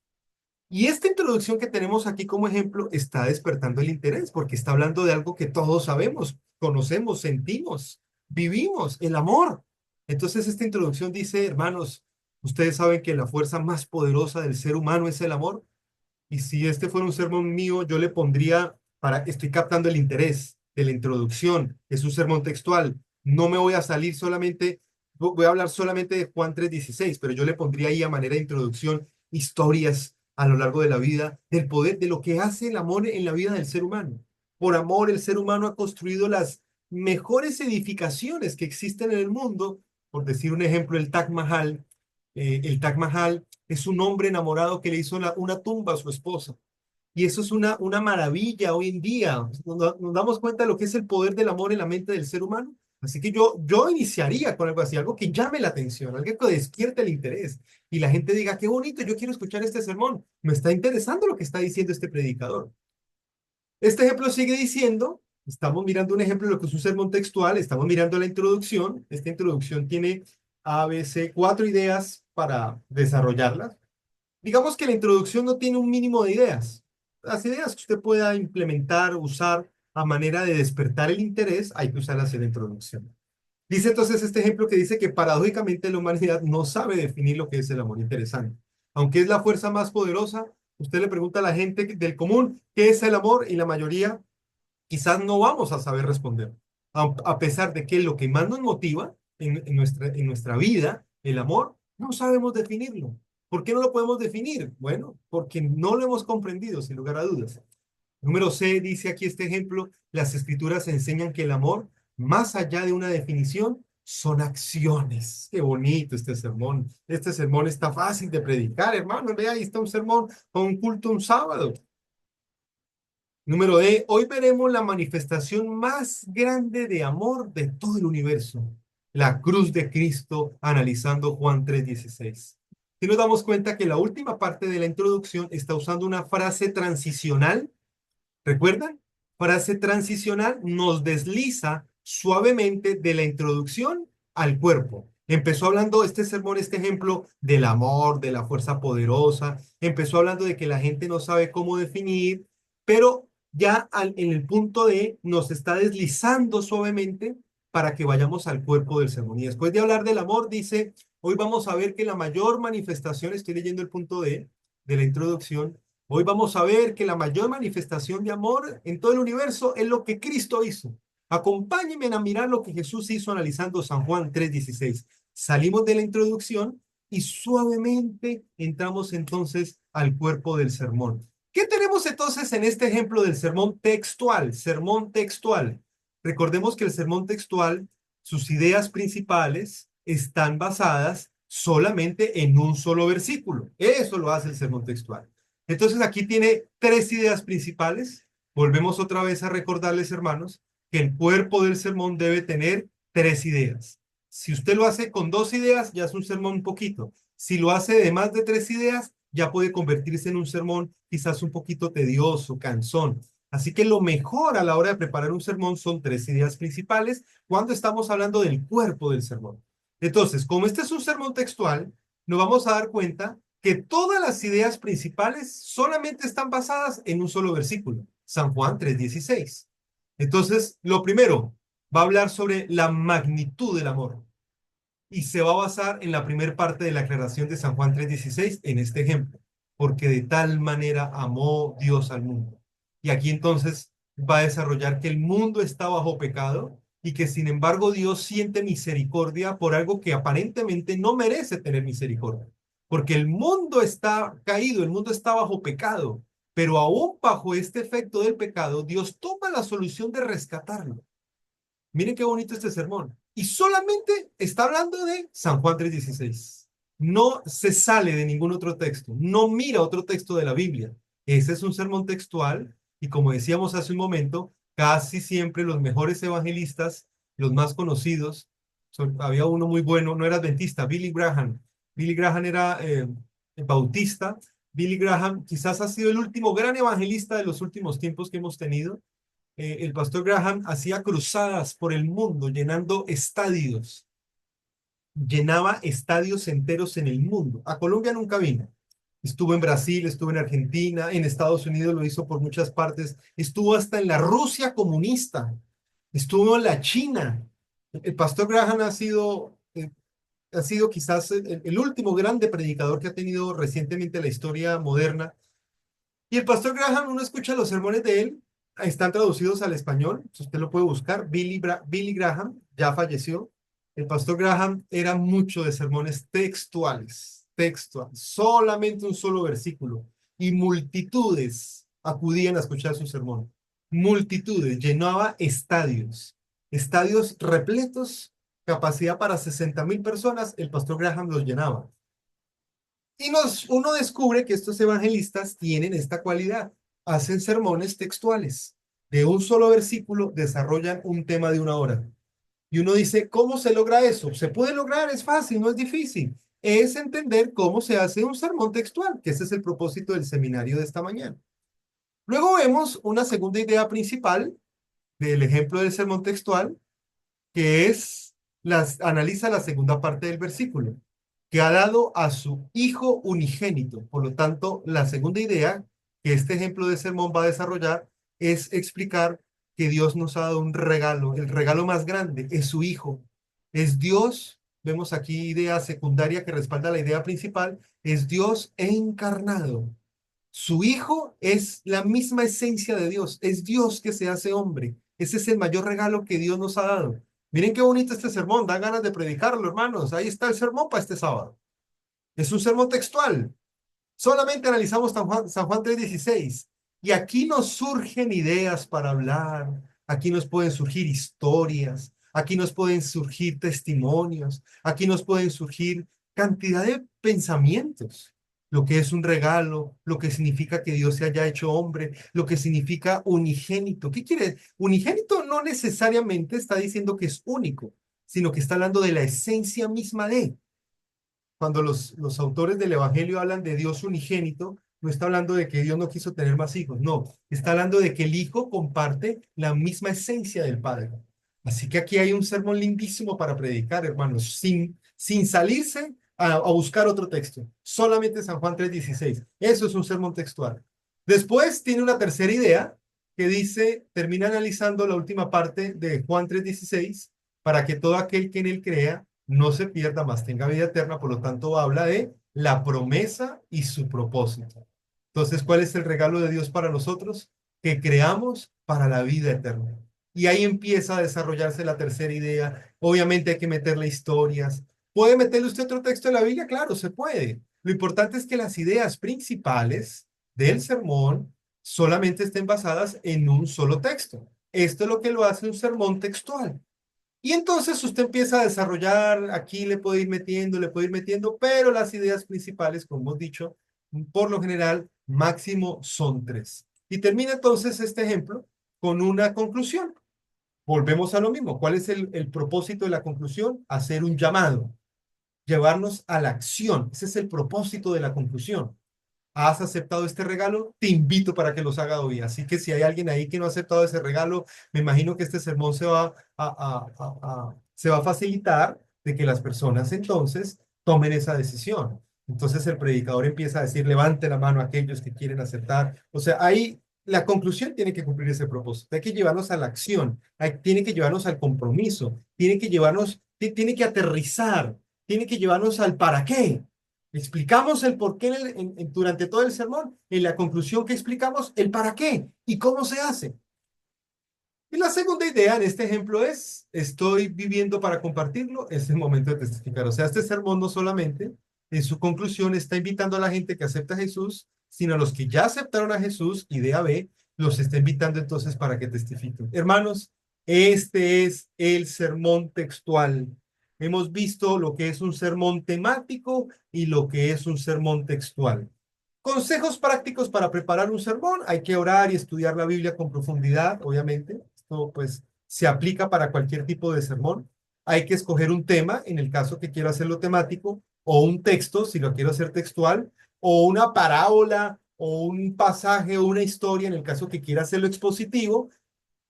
Y esta introducción que tenemos aquí como ejemplo está despertando el interés porque está hablando de algo que todos sabemos, conocemos, sentimos, vivimos: el amor. Entonces esta introducción dice: hermanos, ustedes saben que la fuerza más poderosa del ser humano es el amor. Y si este fuera un sermón mío, yo le pondría, estoy captando el interés de la introducción, es un sermón textual. No me voy a salir solamente, voy a hablar solamente de Juan 3:16, pero yo le pondría ahí a manera de introducción historias a lo largo de la vida del poder, de lo que hace el amor en la vida del ser humano. Por amor, el ser humano ha construido las mejores edificaciones que existen en el mundo. Por decir un ejemplo, el Taj Mahal. El Taj Mahal es un hombre enamorado que le hizo una tumba a su esposa. Y eso es una maravilla hoy en día. Nos damos cuenta de lo que es el poder del amor en la mente del ser humano. Así que yo iniciaría con algo así, algo que llame la atención, algo que despierte el interés. Y la gente diga: qué bonito, yo quiero escuchar este sermón. Me está interesando lo que está diciendo este predicador. Este ejemplo sigue diciendo, estamos mirando un ejemplo de lo que es un sermón textual, estamos mirando la introducción. Esta introducción tiene A, B, C, 4 ideas para desarrollarlas. Digamos que la introducción no tiene un mínimo de ideas. Las ideas que usted pueda implementar, usar a manera de despertar el interés, hay que usarlas en la introducción. Dice entonces este ejemplo que dice que paradójicamente la humanidad no sabe definir lo que es el amor. Interesante. Aunque es la fuerza más poderosa, usted le pregunta a la gente del común qué es el amor y la mayoría quizás no vamos a saber responder. A pesar de que lo que más nos motiva en nuestra vida, el amor, no sabemos definirlo. ¿Por qué no lo podemos definir? Bueno, porque no lo hemos comprendido, sin lugar a dudas. Número C, dice aquí este ejemplo: las escrituras enseñan que el amor, más allá de una definición, son acciones. Qué bonito este sermón. Este sermón está fácil de predicar, hermano. Vea, ahí está un sermón con un culto un sábado. Número D, hoy veremos la manifestación más grande de amor de todo el universo: la cruz de Cristo, analizando Juan 3:16. Si nos damos cuenta que la última parte de la introducción está usando una frase transicional. ¿Recuerdan? Frase transicional nos desliza suavemente de la introducción al cuerpo. Empezó hablando este sermón, este ejemplo del amor, de la fuerza poderosa. Empezó hablando de que la gente no sabe cómo definir, pero ya en el punto de nos está deslizando suavemente para que vayamos al cuerpo del sermón. Y después de hablar del amor, dice, hoy vamos a ver que la mayor manifestación, estoy leyendo el punto de la introducción. Hoy vamos a ver que la mayor manifestación de amor en todo el universo es lo que Cristo hizo. Acompáñenme a mirar lo que Jesús hizo analizando San Juan 3:16. Salimos de la introducción y suavemente entramos entonces al cuerpo del sermón. ¿Qué tenemos entonces en este ejemplo del sermón textual? Sermón textual. Recordemos que el sermón textual, sus ideas principales están basadas solamente en un solo versículo. Eso lo hace el sermón textual. Entonces aquí tiene tres ideas principales. Volvemos otra vez a recordarles, hermanos, que el cuerpo del sermón debe tener tres ideas. Si usted lo hace con dos ideas, ya es un sermón un poquito. Si lo hace de más de tres ideas, ya puede convertirse en un sermón quizás un poquito tedioso, cansón. Así que lo mejor a la hora de preparar un sermón son tres ideas principales cuando estamos hablando del cuerpo del sermón. Entonces, como este es un sermón textual, nos vamos a dar cuenta que todas las ideas principales solamente están basadas en un solo versículo, San Juan 3:16. Entonces, lo primero, va a hablar sobre la magnitud del amor y se va a basar en la primera parte de la aclaración de San Juan 3:16 en este ejemplo, porque de tal manera amó Dios al mundo. Y aquí entonces va a desarrollar que el mundo está bajo pecado y que sin embargo Dios siente misericordia por algo que aparentemente no merece tener misericordia, porque el mundo está caído, el mundo está bajo pecado, pero aún bajo este efecto del pecado, Dios toma la solución de rescatarlo. Miren qué bonito este sermón. Y solamente está hablando de San Juan 3:16. No se sale de ningún otro texto. No mira otro texto de la Biblia. Ese es un sermón textual y como decíamos hace un momento, casi siempre los mejores evangelistas, los más conocidos, había uno muy bueno, no era adventista, Billy Graham. Billy Graham era bautista. Billy Graham quizás ha sido el último gran evangelista de los últimos tiempos que hemos tenido. El pastor Graham hacía cruzadas por el mundo, llenaba estadios enteros en el mundo. A Colombia nunca vino. Estuvo en Brasil, estuvo en Argentina, en Estados Unidos lo hizo por muchas partes, estuvo hasta en la Rusia comunista, estuvo en la China. El pastor Graham ha sido quizás el último grande predicador que ha tenido recientemente la historia moderna. Y el pastor Graham, uno escucha los sermones de él, están traducidos al español, si usted lo puede buscar, Billy Graham, ya falleció. El pastor Graham era mucho de sermones textuales, solamente un solo versículo. Y multitudes acudían a escuchar su sermón. Multitudes, llenaba estadios repletos, capacidad para 60,000 personas, el pastor Graham los llenaba. Y uno descubre que estos evangelistas tienen esta cualidad. Hacen sermones textuales. De un solo versículo desarrollan un tema de una hora. Y uno dice, ¿cómo se logra eso? Se puede lograr, es fácil, no es difícil. Es entender cómo se hace un sermón textual, que ese es el propósito del seminario de esta mañana. Luego vemos una segunda idea principal del ejemplo del sermón textual, que es, analiza la segunda parte del versículo, que ha dado a su Hijo unigénito. Por lo tanto, la segunda idea que este ejemplo de sermón va a desarrollar es explicar que Dios nos ha dado un regalo. El regalo más grande es su Hijo. Es Dios, vemos aquí idea secundaria que respalda la idea principal, es Dios encarnado. Su Hijo es la misma esencia de Dios, es Dios que se hace hombre. Ese es el mayor regalo que Dios nos ha dado. Miren qué bonito este sermón, da ganas de predicarlo, hermanos. Ahí está el sermón para este sábado. Es un sermón textual. Solamente analizamos San Juan 3:16. Y aquí nos surgen ideas para hablar, aquí nos pueden surgir historias, aquí nos pueden surgir testimonios, aquí nos pueden surgir cantidad de pensamientos. Lo que es un regalo, lo que significa que Dios se haya hecho hombre, lo que significa unigénito. ¿Qué quiere? Unigénito no necesariamente está diciendo que es único, sino que está hablando de la esencia misma de. cuando los autores del Evangelio hablan de Dios unigénito, no está hablando de que Dios no quiso tener más hijos, no, está hablando de que el Hijo comparte la misma esencia del Padre. Así que aquí hay un sermón lindísimo para predicar, hermanos, sin salirse a buscar otro texto. Solamente San Juan 3:16. Eso es un sermón textual. Después tiene una tercera idea que dice, termina analizando la última parte de Juan 3:16, para que todo aquel que en él crea no se pierda, más tenga vida eterna. Por lo tanto, habla de la promesa y su propósito. Entonces, ¿cuál es el regalo de Dios para nosotros? Que creamos para la vida eterna. Y ahí empieza a desarrollarse la tercera idea. Obviamente hay que meterle historias. ¿Puede meterle usted otro texto de la Biblia? Claro, se puede. Lo importante es que las ideas principales del sermón solamente estén basadas en un solo texto. Esto es lo que lo hace un sermón textual. Y entonces usted empieza a desarrollar, aquí le puede ir metiendo, pero las ideas principales, como hemos dicho, por lo general, máximo son tres. Y termina entonces este ejemplo con una conclusión. Volvemos a lo mismo. ¿Cuál es el propósito de la conclusión? Hacer un llamado, llevarnos a la acción. Ese es el propósito de la conclusión. ¿Has aceptado este regalo? Te invito para que los haga hoy. Así que si hay alguien ahí que no ha aceptado ese regalo, me imagino que este sermón se va a facilitar de que las personas entonces tomen esa decisión. Entonces el predicador empieza a decir, levante la mano a aquellos que quieren aceptar. O sea, ahí la conclusión tiene que cumplir ese propósito. Hay que llevarnos a la acción, tiene que llevarnos al compromiso, tiene que llevarnos, tiene que aterrizar, tiene que llevarnos al para qué. Explicamos el por qué durante todo el sermón. En la conclusión que explicamos el para qué y cómo se hace. Y la segunda idea en este ejemplo es, estoy viviendo para compartirlo, es el momento de testificar. O sea, este sermón no solamente en su conclusión está invitando a la gente que acepta a Jesús, sino a los que ya aceptaron a Jesús, idea B, los está invitando entonces para que testifiquen. Hermanos, este es el sermón textual. Hemos visto lo que es un sermón temático y lo que es un sermón textual. Consejos prácticos para preparar un sermón. Hay que orar y estudiar la Biblia con profundidad, obviamente. Esto pues se aplica para cualquier tipo de sermón. Hay que escoger un tema, en el caso que quiero hacerlo temático, o un texto, si lo quiero hacer textual, o una parábola, o un pasaje, o una historia, en el caso que quiera hacerlo expositivo.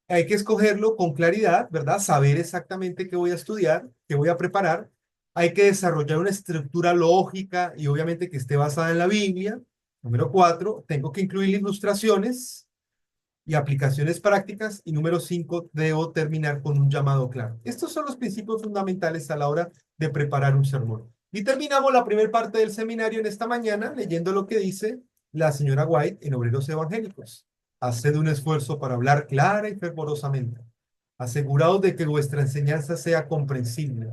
Hay que escogerlo con claridad, ¿verdad? Saber exactamente qué voy a estudiar, qué voy a preparar. Hay que desarrollar una estructura lógica y obviamente que esté basada en la Biblia. Número 4, tengo que incluir ilustraciones y aplicaciones prácticas. Y número 5, debo terminar con un llamado claro. Estos son los principios fundamentales a la hora de preparar un sermón. Y terminamos la primera parte del seminario en esta mañana leyendo lo que dice la señora White en Obreros Evangélicos. Haced un esfuerzo para hablar clara y fervorosamente, asegurados de que vuestra enseñanza sea comprensible.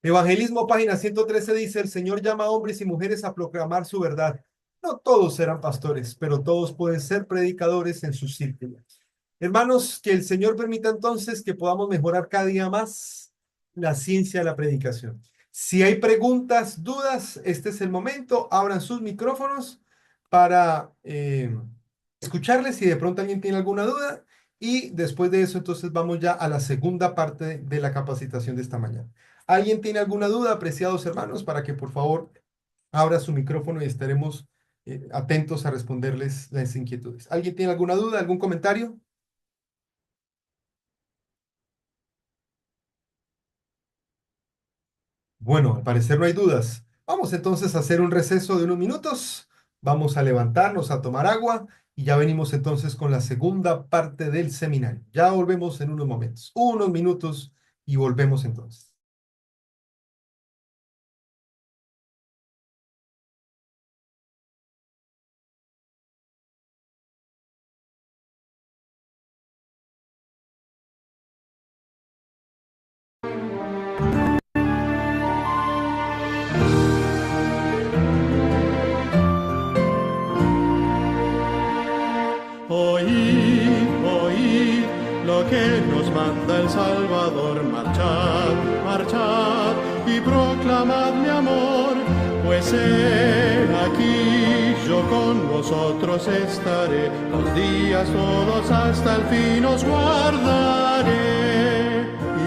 Evangelismo, página 113 dice, el Señor llama a hombres y mujeres a proclamar su verdad. No todos serán pastores, pero todos pueden ser predicadores en su círculo. Hermanos, que el Señor permita entonces que podamos mejorar cada día más la ciencia de la predicación. Si hay preguntas, dudas, este es el momento. Abran sus micrófonos para escucharles si de pronto alguien tiene alguna duda. Y después de eso, entonces vamos ya a la segunda parte de la capacitación de esta mañana. ¿Alguien tiene alguna duda, apreciados hermanos, para que por favor abra su micrófono y estaremos atentos a responderles las inquietudes? ¿Alguien tiene alguna duda, algún comentario? Bueno, al parecer no hay dudas. Vamos entonces a hacer un receso de unos minutos. Vamos a levantarnos, a tomar agua y ya venimos entonces con la segunda parte del seminario. Ya volvemos en unos momentos, unos minutos y volvemos entonces. Oíd, oíd lo que nos manda el Salvador, marchad, marchad y proclamad mi amor, pues he aquí yo con vosotros estaré, los días todos hasta el fin os guardaré.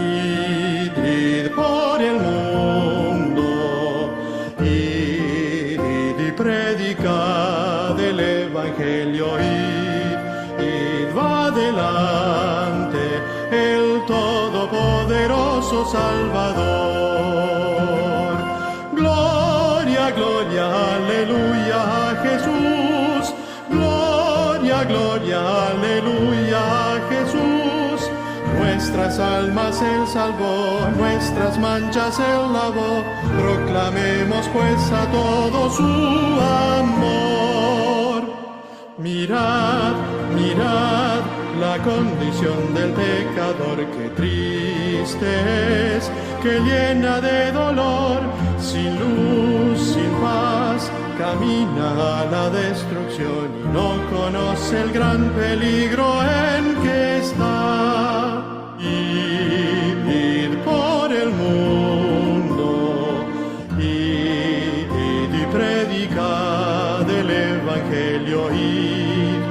Id por el mundo y Salvador. Gloria, gloria, aleluya a Jesús. Gloria, gloria, aleluya a Jesús. Nuestras almas Él salvó, nuestras manchas Él lavó. Proclamemos pues a todos su amor. Mirad, mirad la condición del pecador, que triste es, que llena de dolor, sin luz, sin paz, camina a la destrucción y no conoce el gran peligro en que está. Id por el mundo, id y predicad el Evangelio, id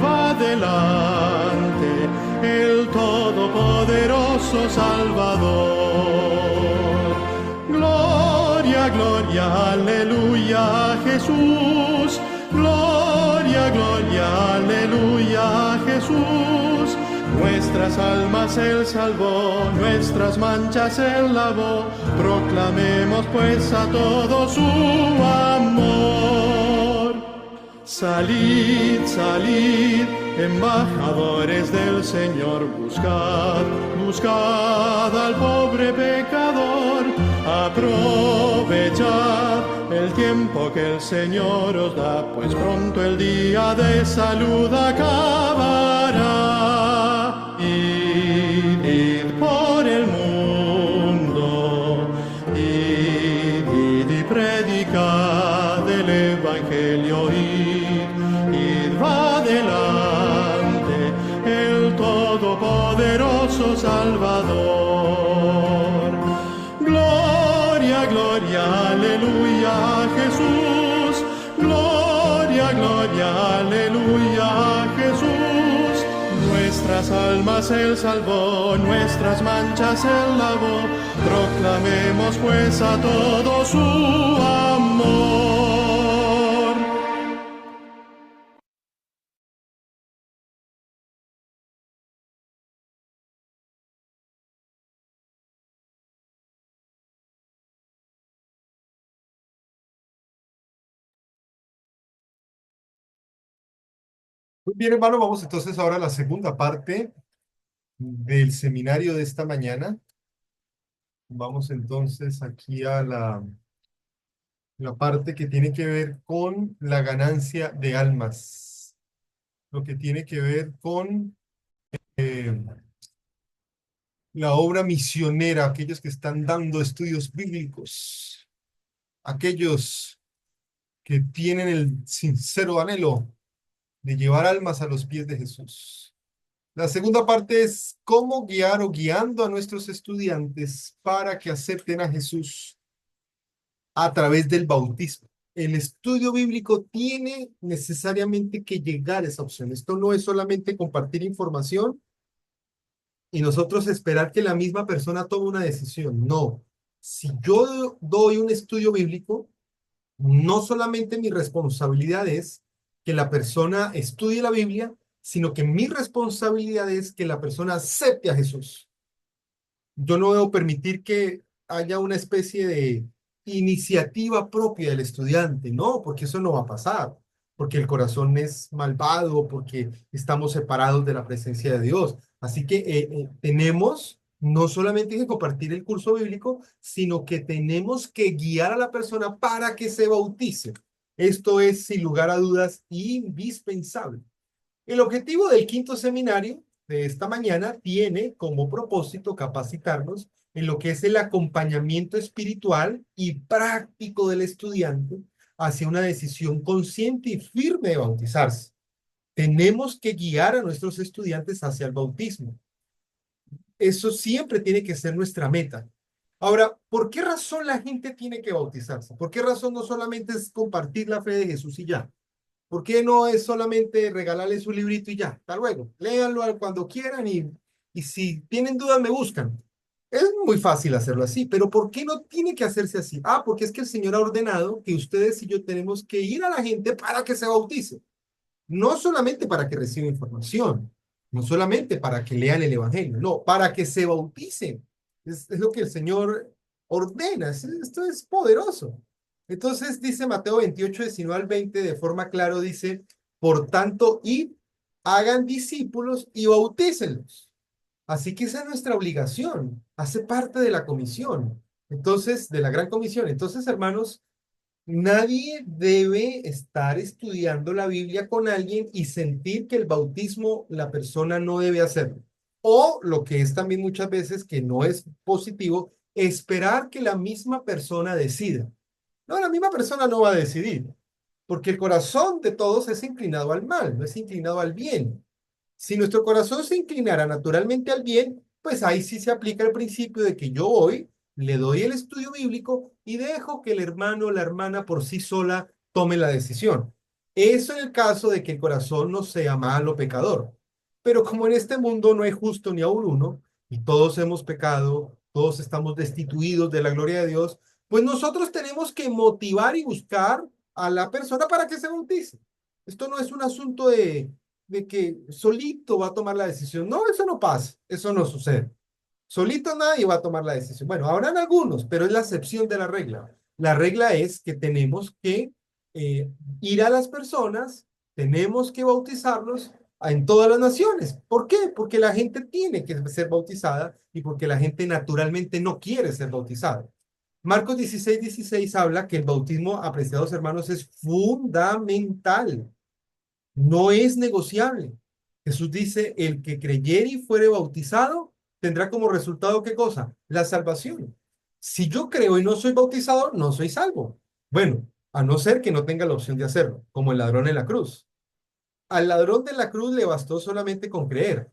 va adelante el Todopoderoso Salvador. Gloria, gloria, aleluya a Jesús. Gloria, gloria, aleluya a Jesús. Nuestras almas Él salvó, nuestras manchas Él lavó. Proclamemos pues a todos su amor. Salid, salid, embajadores del Señor, buscad, buscad al pobre pecador. Aprovechad el tiempo que el Señor os da, pues pronto el día de salud acabará. Id por el mundo, id y predicad el Evangelio, id va adelante el Todopoderoso Salvador. Gloria, gloria, aleluya a Jesús. Gloria, gloria, aleluya a Jesús. Nuestras almas Él salvó, nuestras manchas Él lavó. Proclamemos pues a todos su amor. Muy bien, hermano, vamos entonces ahora a la segunda parte del seminario de esta mañana. Vamos entonces aquí a la parte que tiene que ver con la ganancia de almas, lo que tiene que ver con la obra misionera, aquellos que están dando estudios bíblicos, aquellos que tienen el sincero anhelo de llevar almas a los pies de Jesús. La segunda parte es cómo guiar o guiando a nuestros estudiantes para que acepten a Jesús a través del bautismo. El estudio bíblico tiene necesariamente que llegar a esa opción. Esto no es solamente compartir información y nosotros esperar que la misma persona tome una decisión. No. Si yo doy un estudio bíblico, no solamente mi responsabilidad es que la persona estudie la Biblia, sino que mi responsabilidad es que la persona acepte a Jesús. Yo no debo permitir que haya una especie de iniciativa propia del estudiante, no, porque eso no va a pasar, porque el corazón es malvado, porque estamos separados de la presencia de Dios. Así que tenemos no solamente que compartir el curso bíblico, sino que tenemos que guiar a la persona para que se bautice. Esto es, sin lugar a dudas, indispensable. El objetivo del quinto seminario de esta mañana tiene como propósito capacitarnos en lo que es el acompañamiento espiritual y práctico del estudiante hacia una decisión consciente y firme de bautizarse. Tenemos que guiar a nuestros estudiantes hacia el bautismo. Eso siempre tiene que ser nuestra meta. Ahora, ¿por qué razón la gente tiene que bautizarse? ¿Por qué razón no solamente es compartir la fe de Jesús y ya? ¿Por qué no es solamente regalarles un librito y ya? Hasta luego. Léanlo cuando quieran y si tienen dudas me buscan. Es muy fácil hacerlo así, pero ¿por qué no tiene que hacerse así? Ah, porque es que el Señor ha ordenado que ustedes y yo tenemos que ir a la gente para que se bautice. No solamente para que reciba información, no solamente para que lean el Evangelio, no, para que se bauticen. Es lo que el Señor ordena. Esto es poderoso. Entonces dice Mateo 28, 19 al 20 de forma clara, dice, por tanto, id, hagan discípulos y bautícenlos. Así que esa es nuestra obligación, hace parte de la comisión, entonces, de la gran comisión. Entonces, hermanos, nadie debe estar estudiando la Biblia con alguien y sentir que el bautismo la persona no debe hacerlo. O lo que es también muchas veces que no es positivo, esperar que la misma persona decida. No, la misma persona no va a decidir, porque el corazón de todos es inclinado al mal, no es inclinado al bien. Si nuestro corazón se inclinara naturalmente al bien, pues ahí sí se aplica el principio de que yo voy, le doy el estudio bíblico y dejo que el hermano o la hermana por sí sola tome la decisión. Eso en el caso de que el corazón no sea malo o pecador. Pero como en este mundo no hay justo ni aun uno, y todos hemos pecado, todos estamos destituidos de la gloria de Dios, pues nosotros tenemos que motivar y buscar a la persona para que se bautice. Esto no es un asunto de que solito va a tomar la decisión. No, eso no pasa, eso no sucede. Solito nadie va a tomar la decisión. Bueno, habrán algunos, pero es la excepción de la regla. La regla es que tenemos que eh, ir a las personas, tenemos que bautizarlos en todas las naciones. ¿Por qué? Porque la gente tiene que ser bautizada y porque la gente naturalmente no quiere ser bautizada. Marcos 16, 16 habla que el bautismo, apreciados hermanos, es fundamental. No es negociable. Jesús dice, el que creyere y fuere bautizado tendrá como resultado ¿qué cosa? La salvación. Si yo creo y no soy bautizado, no soy salvo. Bueno, a no ser que no tenga la opción de hacerlo, como el ladrón en la cruz. Al ladrón de la cruz le bastó solamente con creer,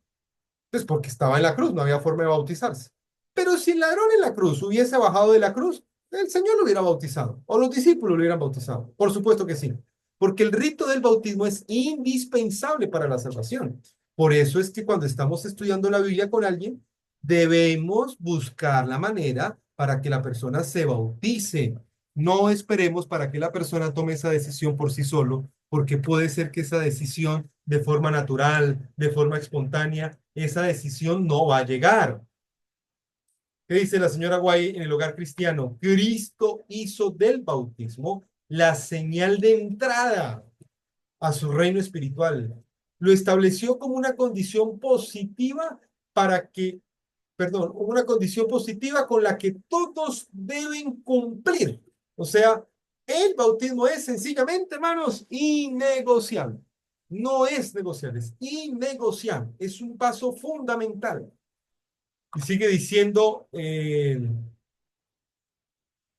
pues porque estaba en la cruz, no había forma de bautizarse. Pero si el ladrón en la cruz hubiese bajado de la cruz, el Señor lo hubiera bautizado, o los discípulos lo hubieran bautizado. Por supuesto que sí, porque el rito del bautismo es indispensable para la salvación. Por eso es que cuando estamos estudiando la Biblia con alguien, debemos buscar la manera para que la persona se bautice. No esperemos para que la persona tome esa decisión por sí solo, porque puede ser que esa decisión de forma natural, de forma espontánea, esa decisión no va a llegar. ¿Qué dice la señora Guay en el hogar cristiano? Cristo hizo del bautismo la señal de entrada a su reino espiritual. Lo estableció como una condición positiva para que, perdón, una condición positiva con la que todos deben cumplir. O sea, el bautismo es sencillamente, hermanos, innegociable. No es negociable, es innegociable. Es un paso fundamental. Y sigue diciendo,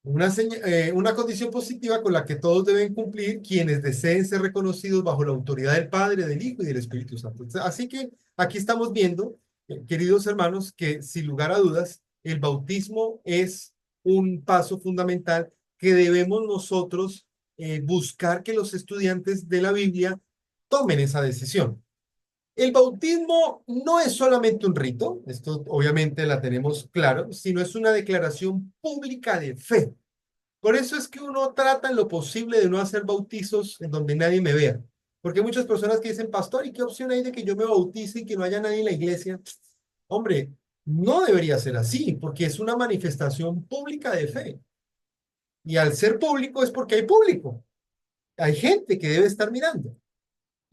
una condición positiva con la que todos deben cumplir quienes deseen ser reconocidos bajo la autoridad del Padre, del Hijo y del Espíritu Santo. Así que aquí estamos viendo, queridos hermanos, que sin lugar a dudas, el bautismo es un paso fundamental que debemos nosotros buscar que los estudiantes de la Biblia tomen esa decisión. El bautismo no es solamente un rito, esto obviamente la tenemos claro, sino es una declaración pública de fe. Por eso es que uno trata en lo posible de no hacer bautizos en donde nadie me vea. Porque hay muchas personas que dicen, pastor, ¿y qué opción hay de que yo me bautice y que no haya nadie en la iglesia? Hombre, no debería ser así, porque es una manifestación pública de fe. Y al ser público es porque hay público. Hay gente que debe estar mirando.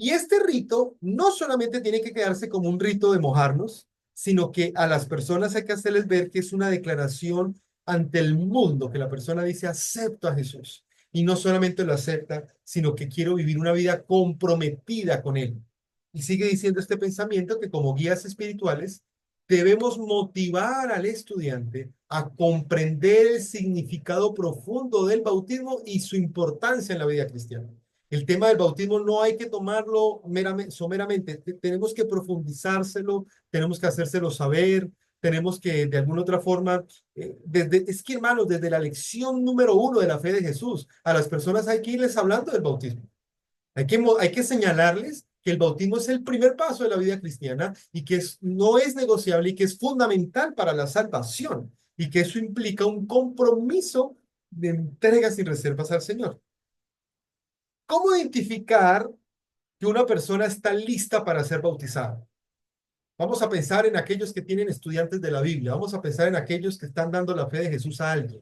Y este rito no solamente tiene que quedarse como un rito de mojarnos, sino que a las personas hay que hacerles ver que es una declaración ante el mundo, que la persona dice, acepto a Jesús. Y no solamente lo acepta, sino que quiero vivir una vida comprometida con Él. Y sigue diciendo este pensamiento que como guías espirituales debemos motivar al estudiante a comprender el significado profundo del bautismo y su importancia en la vida cristiana. El tema del bautismo no hay que tomarlo someramente, tenemos que profundizárselo, tenemos que hacérselo saber, tenemos que de alguna otra forma, es que hermanos, desde la lección número uno de la fe de Jesús, a las personas hay que irles hablando del bautismo. Hay que señalarles que el bautismo es el primer paso de la vida cristiana y que no es negociable y que es fundamental para la salvación y que eso implica un compromiso de entrega sin reservas al Señor. ¿Cómo identificar que una persona está lista para ser bautizada? Vamos a pensar en aquellos que tienen estudiantes de la Biblia. Vamos a pensar en aquellos que están dando la fe de Jesús a alguien.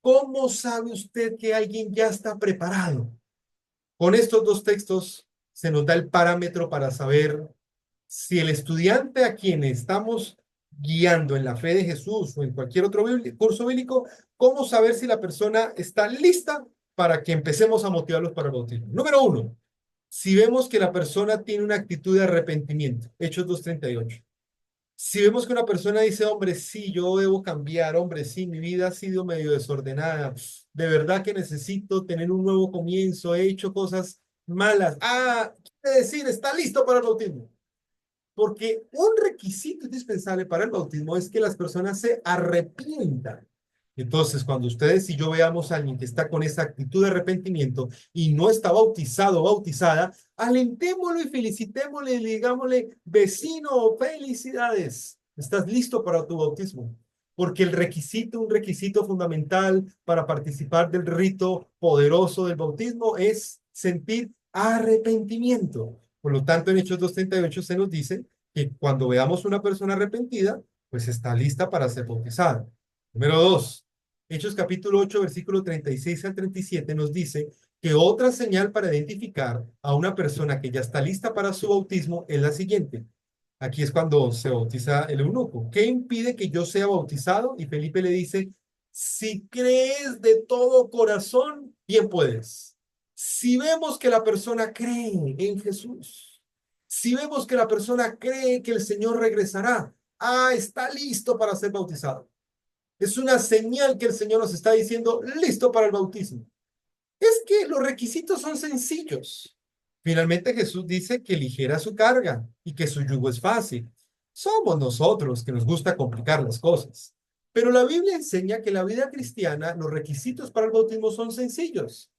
¿Cómo sabe usted que alguien ya está preparado? Con estos dos textos se nos da el parámetro para saber si el estudiante a quien estamos guiando en la fe de Jesús o en cualquier otro curso bíblico, cómo saber si la persona está lista para que empecemos a motivarlos para el bautismo. Número uno, si vemos que la persona tiene una actitud de arrepentimiento, Hechos 2:38. Si vemos que una persona dice, hombre, sí, yo debo cambiar, hombre, sí, mi vida ha sido medio desordenada, de verdad que necesito tener un nuevo comienzo, he hecho cosas malas. Quiere decir, está listo para el bautismo. Porque un requisito indispensable para el bautismo es que las personas se arrepientan. Entonces, cuando ustedes y yo veamos a alguien que está con esa actitud de arrepentimiento y no está bautizado o bautizada, alentémoslo y felicitémosle y digámosle, vecino, felicidades, estás listo para tu bautismo. Porque un requisito fundamental para participar del rito poderoso del bautismo es sentir arrepentimiento. Por lo tanto, en Hechos 2:38 se nos dice que cuando veamos una persona arrepentida, pues está lista para ser bautizada. Número dos, Hechos capítulo 8, versículo 36 al 37 nos dice que otra señal para identificar a una persona que ya está lista para su bautismo es la siguiente. Aquí es cuando se bautiza el eunuco. ¿Qué impide que yo sea bautizado? Y Felipe le dice, si crees de todo corazón, bien puedes. Si vemos que la persona cree en Jesús, si vemos que la persona cree que el Señor regresará, está listo para ser bautizado. Es una señal que el Señor nos está diciendo, listo para el bautismo. Es que los requisitos son sencillos. Finalmente Jesús dice que ligera su carga y que su yugo es fácil. Somos nosotros que nos gusta complicar las cosas. Pero la Biblia enseña que en la vida cristiana los requisitos para el bautismo son sencillos.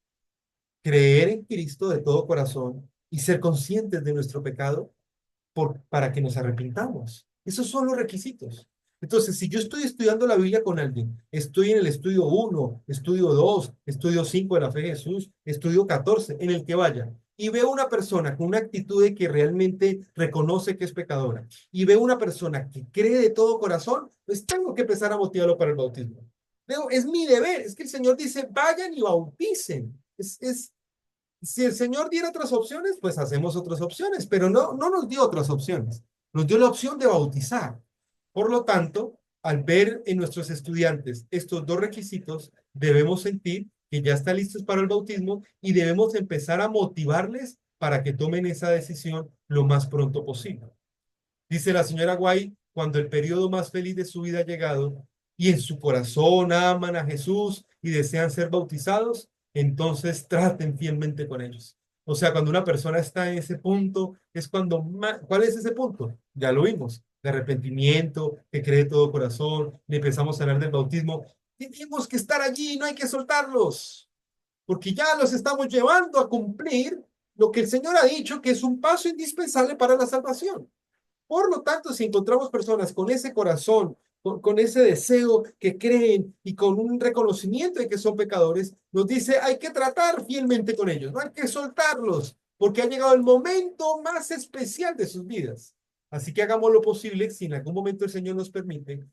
Creer en Cristo de todo corazón y ser conscientes de nuestro pecado para que nos arrepintamos. Esos son los requisitos. Entonces, si yo estoy estudiando la Biblia con alguien, estoy en el estudio 1, estudio 2, estudio 5 de la fe de Jesús, estudio 14, en el que vaya, y veo una persona con una actitud de que realmente reconoce que es pecadora, y veo una persona que cree de todo corazón, pues tengo que empezar a motivarlo para el bautismo. Es mi deber, es que el Señor dice, vayan y bauticen. Si el Señor diera otras opciones, pues hacemos otras opciones, pero no nos dio otras opciones. Nos dio la opción de bautizar. Por lo tanto, al ver en nuestros estudiantes estos dos requisitos, debemos sentir que ya están listos para el bautismo y debemos empezar a motivarles para que tomen esa decisión lo más pronto posible. Dice la señora White, cuando el periodo más feliz de su vida ha llegado y en su corazón aman a Jesús y desean ser bautizados, entonces traten fielmente con ellos. O sea, cuando una persona está en ese punto, es cuando ¿cuál es ese punto? Ya lo vimos, de arrepentimiento, que cree de todo corazón, le empezamos a hablar del bautismo. Tenemos que estar allí, no hay que soltarlos, porque ya los estamos llevando a cumplir lo que el Señor ha dicho que es un paso indispensable para la salvación. Por lo tanto, si encontramos personas con ese corazón, con ese deseo que creen y con un reconocimiento de que son pecadores, nos dice, hay que tratar fielmente con ellos, no hay que soltarlos, porque ha llegado el momento más especial de sus vidas. Así que hagamos lo posible, si en algún momento el Señor nos permite,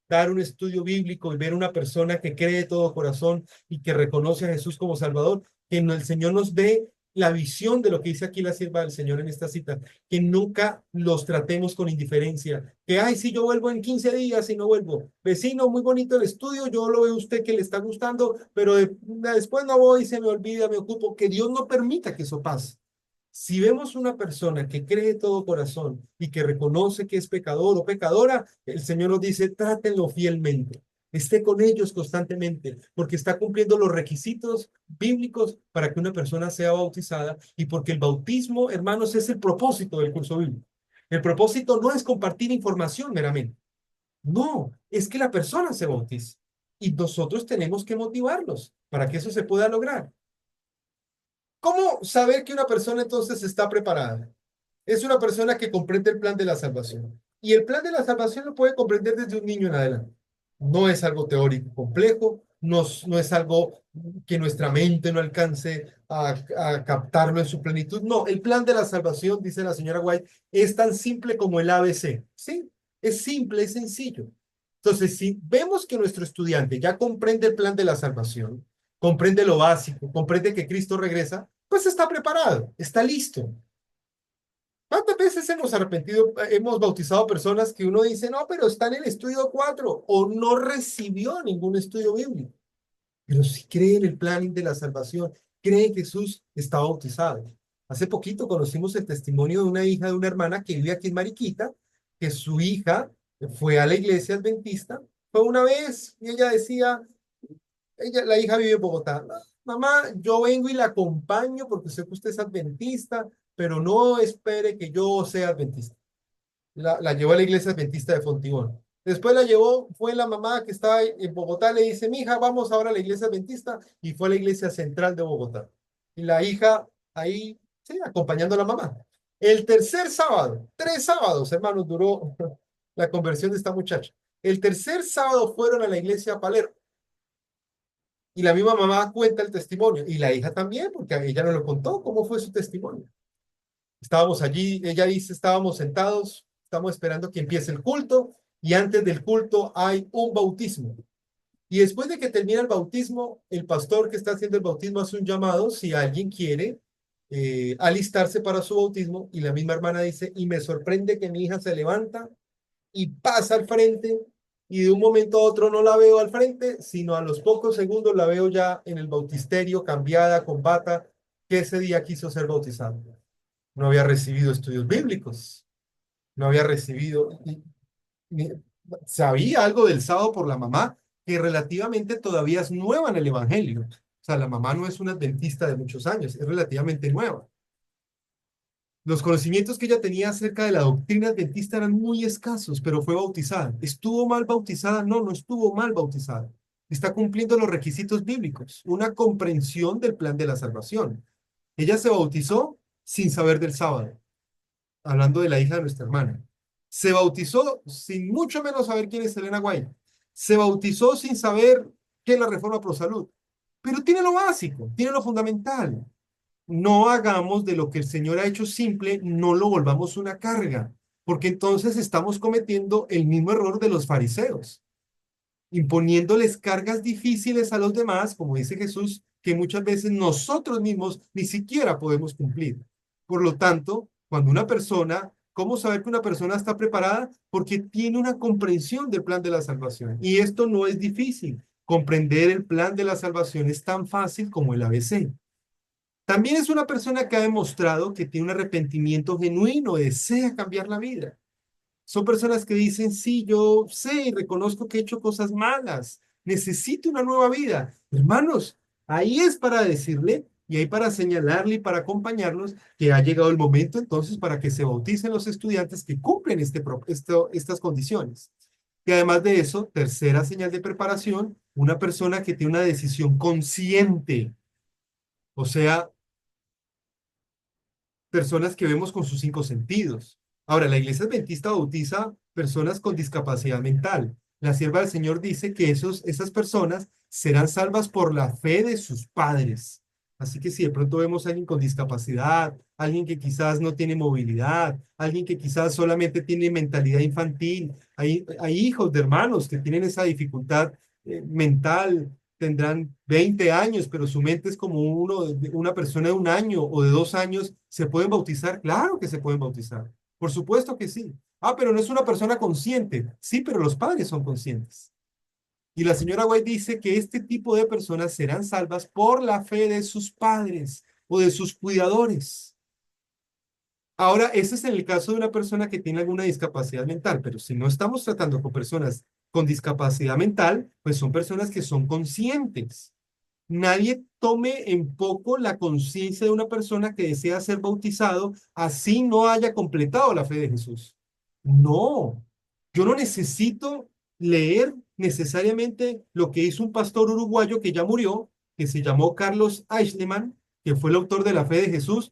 dar un estudio bíblico y ver una persona que cree de todo corazón y que reconoce a Jesús como Salvador, que el Señor nos dé la visión de lo que dice aquí la sierva del Señor en esta cita, que nunca los tratemos con indiferencia, que, ay, si yo vuelvo en 15 días y no vuelvo, vecino, muy bonito el estudio, yo lo veo a usted que le está gustando, pero después no voy, se me olvida, me ocupo, que Dios no permita que eso pase. Si vemos una persona que cree de todo corazón y que reconoce que es pecador o pecadora, el Señor nos dice, trátenlo fielmente, esté con ellos constantemente, porque está cumpliendo los requisitos bíblicos para que una persona sea bautizada y porque el bautismo, hermanos, es el propósito del curso bíblico. El propósito no es compartir información meramente, no, es que la persona se bautice y nosotros tenemos que motivarlos para que eso se pueda lograr. ¿Cómo saber que una persona entonces está preparada? Es una persona que comprende el plan de la salvación. Y el plan de la salvación lo puede comprender desde un niño en adelante. No es algo teórico complejo, no es algo que nuestra mente no alcance a captarlo en su plenitud. No, el plan de la salvación, dice la señora White, es tan simple como el ABC. Sí, es simple, es sencillo. Entonces, si vemos que nuestro estudiante ya comprende el plan de la salvación, comprende lo básico, comprende que Cristo regresa, pues está preparado, está listo. ¿Cuántas veces hemos arrepentido, hemos bautizado personas que uno dice, no, pero está en el estudio 4 o no recibió ningún estudio bíblico? Pero si cree en el plan de la salvación, cree que Jesús está bautizado. Hace poquito conocimos el testimonio de una hija de una hermana que vive aquí en Mariquita, que su hija fue a la iglesia adventista, fue una vez y ella decía, la hija vive en Bogotá. Mamá, yo vengo y la acompaño porque sé que usted es adventista, pero no espere que yo sea adventista. La llevó a la iglesia adventista de Fontibón. Después la llevó, fue la mamá que estaba en Bogotá, le dice, mi hija, vamos ahora a la iglesia adventista, y fue a la iglesia central de Bogotá. Y la hija ahí, sí, acompañando a la mamá. El tercer sábado, 3 sábados, hermanos, duró la conversión de esta muchacha. El tercer sábado fueron a la iglesia a Palermo. Y la misma mamá cuenta el testimonio. Y la hija también, porque ella nos lo contó, cómo fue su testimonio. Estábamos allí, ella dice, estábamos sentados, estamos esperando que empiece el culto y antes del culto hay un bautismo. Y después de que termina el bautismo, el pastor que está haciendo el bautismo hace un llamado si alguien quiere alistarse para su bautismo y la misma hermana dice, y me sorprende que mi hija se levanta y pasa al frente y de un momento a otro no la veo al frente, sino a los pocos segundos la veo ya en el bautisterio, cambiada, con bata, que ese día quiso ser bautizada. No había recibido estudios bíblicos, no había recibido, y sabía algo del sábado por la mamá, que relativamente todavía es nueva en el Evangelio. O sea, la mamá no es una adventista de muchos años, es relativamente nueva. Los conocimientos que ella tenía acerca de la doctrina adventista eran muy escasos, pero fue bautizada. ¿Estuvo mal bautizada? No, no estuvo mal bautizada. Está cumpliendo los requisitos bíblicos, una comprensión del plan de la salvación. Ella se bautizó sin saber del sábado, hablando de la hija de nuestra hermana. Se bautizó sin mucho menos saber quién es Elena White. Se bautizó sin saber qué es la reforma pro salud. Pero tiene lo básico, tiene lo fundamental. No hagamos de lo que el Señor ha hecho simple, no lo volvamos una carga, porque entonces estamos cometiendo el mismo error de los fariseos, imponiéndoles cargas difíciles a los demás, como dice Jesús, que muchas veces nosotros mismos ni siquiera podemos cumplir. Por lo tanto, cuando una persona, ¿cómo saber que una persona está preparada? Porque tiene una comprensión del plan de la salvación. Y esto no es difícil. Comprender el plan de la salvación es tan fácil como el ABC. También es una persona que ha demostrado que tiene un arrepentimiento genuino, desea cambiar la vida. Son personas que dicen, sí, yo sé y reconozco que he hecho cosas malas, necesito una nueva vida. Hermanos, ahí es para decirle y ahí para señalarle y para acompañarlos que ha llegado el momento entonces para que se bauticen los estudiantes que cumplen estas condiciones. Y además de eso, tercera señal de preparación, una persona que tiene una decisión consciente, o sea, personas que vemos con sus 5 sentidos. Ahora, la iglesia adventista bautiza personas con discapacidad mental. La sierva del Señor dice que esas personas serán salvas por la fe de sus padres. Así que si de pronto vemos a alguien con discapacidad, alguien que quizás no tiene movilidad, alguien que quizás solamente tiene mentalidad infantil, hay hijos de hermanos que tienen esa dificultad mental, tendrán 20 años, pero su mente es como una persona de 1 año o de 2 años, ¿se pueden bautizar? Claro que se pueden bautizar. Por supuesto que sí. Ah, pero no es una persona consciente. Sí, pero los padres son conscientes. Y la señora White dice que este tipo de personas serán salvas por la fe de sus padres o de sus cuidadores. Ahora, ese es en el caso de una persona que tiene alguna discapacidad mental, pero si no estamos tratando con personas con discapacidad mental, pues son personas que son conscientes. Nadie tome en poco la conciencia de una persona que desea ser bautizado, así no haya completado la fe de Jesús. No, yo no necesito leer necesariamente lo que hizo un pastor uruguayo que ya murió, que se llamó Carlos Eichmann, que fue el autor de la fe de Jesús.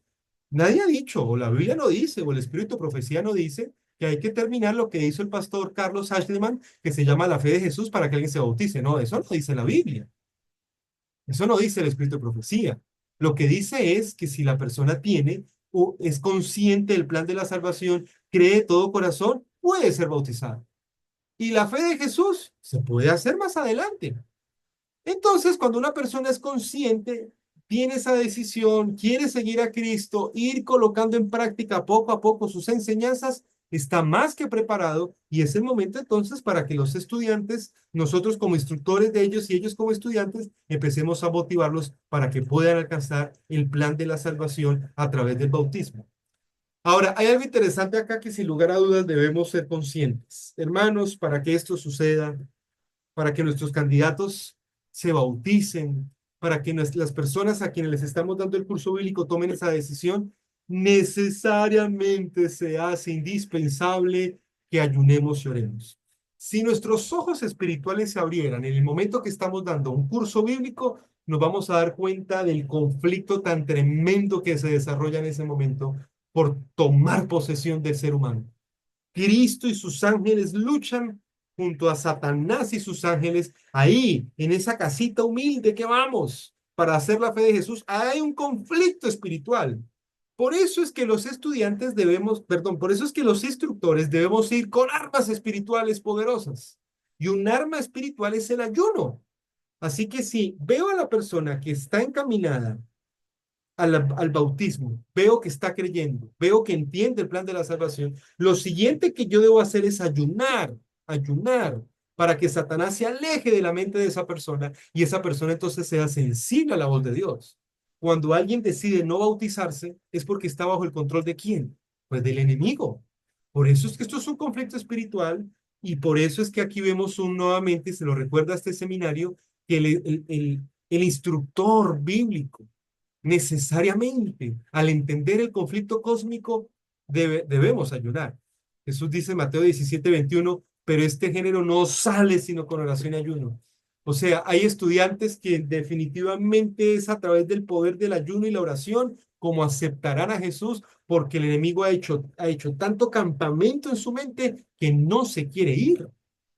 Nadie ha dicho, o la Biblia no dice, o el Espíritu de Profecía no dice, que hay que terminar lo que hizo el pastor Carlos Eichmann, que se llama la fe de Jesús para que alguien se bautice. No, eso no dice la Biblia. Eso no dice el espíritu de profecía. Lo que dice es que si la persona tiene o es consciente del plan de la salvación, cree de todo corazón, puede ser bautizado. Y la fe de Jesús se puede hacer más adelante. Entonces, cuando una persona es consciente, tiene esa decisión, quiere seguir a Cristo, ir colocando en práctica poco a poco sus enseñanzas, está más que preparado y es el momento entonces para que los estudiantes, nosotros como instructores de ellos y ellos como estudiantes, empecemos a motivarlos para que puedan alcanzar el plan de la salvación a través del bautismo. Ahora, hay algo interesante acá que sin lugar a dudas debemos ser conscientes. Hermanos, para que esto suceda, para que nuestros candidatos se bauticen, para que las personas a quienes les estamos dando el curso bíblico tomen esa decisión, necesariamente se hace indispensable que ayunemos y oremos. Si nuestros ojos espirituales se abrieran en el momento que estamos dando un curso bíblico, nos vamos a dar cuenta del conflicto tan tremendo que se desarrolla en ese momento por tomar posesión del ser humano. Cristo y sus ángeles luchan junto a Satanás y sus ángeles ahí, en esa casita humilde que vamos para hacer la fe de Jesús. Hay un conflicto espiritual. Por eso es que los estudiantes debemos, perdón, por eso es que los instructores debemos ir con armas espirituales poderosas. Y un arma espiritual es el ayuno. Así que si veo a la persona que está encaminada al bautismo, veo que está creyendo, veo que entiende el plan de la salvación, lo siguiente que yo debo hacer es ayunar, para que Satanás se aleje de la mente de esa persona y esa persona entonces sea sensible a la voz de Dios. Cuando alguien decide no bautizarse, es porque está bajo el control de ¿quién? Pues del enemigo. Por eso es que esto es un conflicto espiritual y por eso es que aquí vemos nuevamente, se lo recuerda este seminario, que el instructor bíblico necesariamente, al entender el conflicto cósmico, debemos ayunar. Jesús dice en Mateo 17:21, pero este género no sale sino con oración y ayuno. O sea, hay estudiantes que definitivamente es a través del poder del ayuno y la oración como aceptarán a Jesús porque el enemigo ha hecho tanto campamento en su mente que no se quiere ir.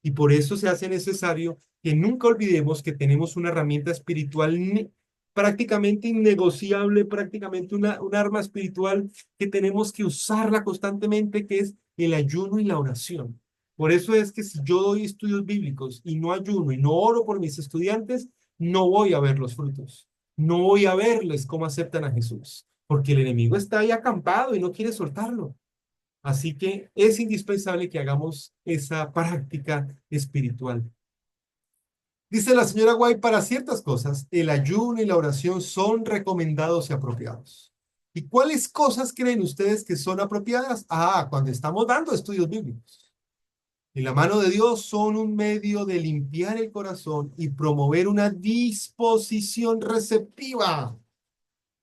Y por eso se hace necesario que nunca olvidemos que tenemos una herramienta espiritual prácticamente innegociable, prácticamente un arma espiritual que tenemos que usarla constantemente, que es el ayuno y la oración. Por eso es que si yo doy estudios bíblicos y no ayuno y no oro por mis estudiantes, no voy a ver los frutos. No voy a verles cómo aceptan a Jesús, porque el enemigo está ahí acampado y no quiere soltarlo. Así que es indispensable que hagamos esa práctica espiritual. Dice la señora White, para ciertas cosas, el ayuno y la oración son recomendados y apropiados. ¿Y cuáles cosas creen ustedes que son apropiadas? Ah, cuando estamos dando estudios bíblicos. En la mano de Dios son un medio de limpiar el corazón y promover una disposición receptiva.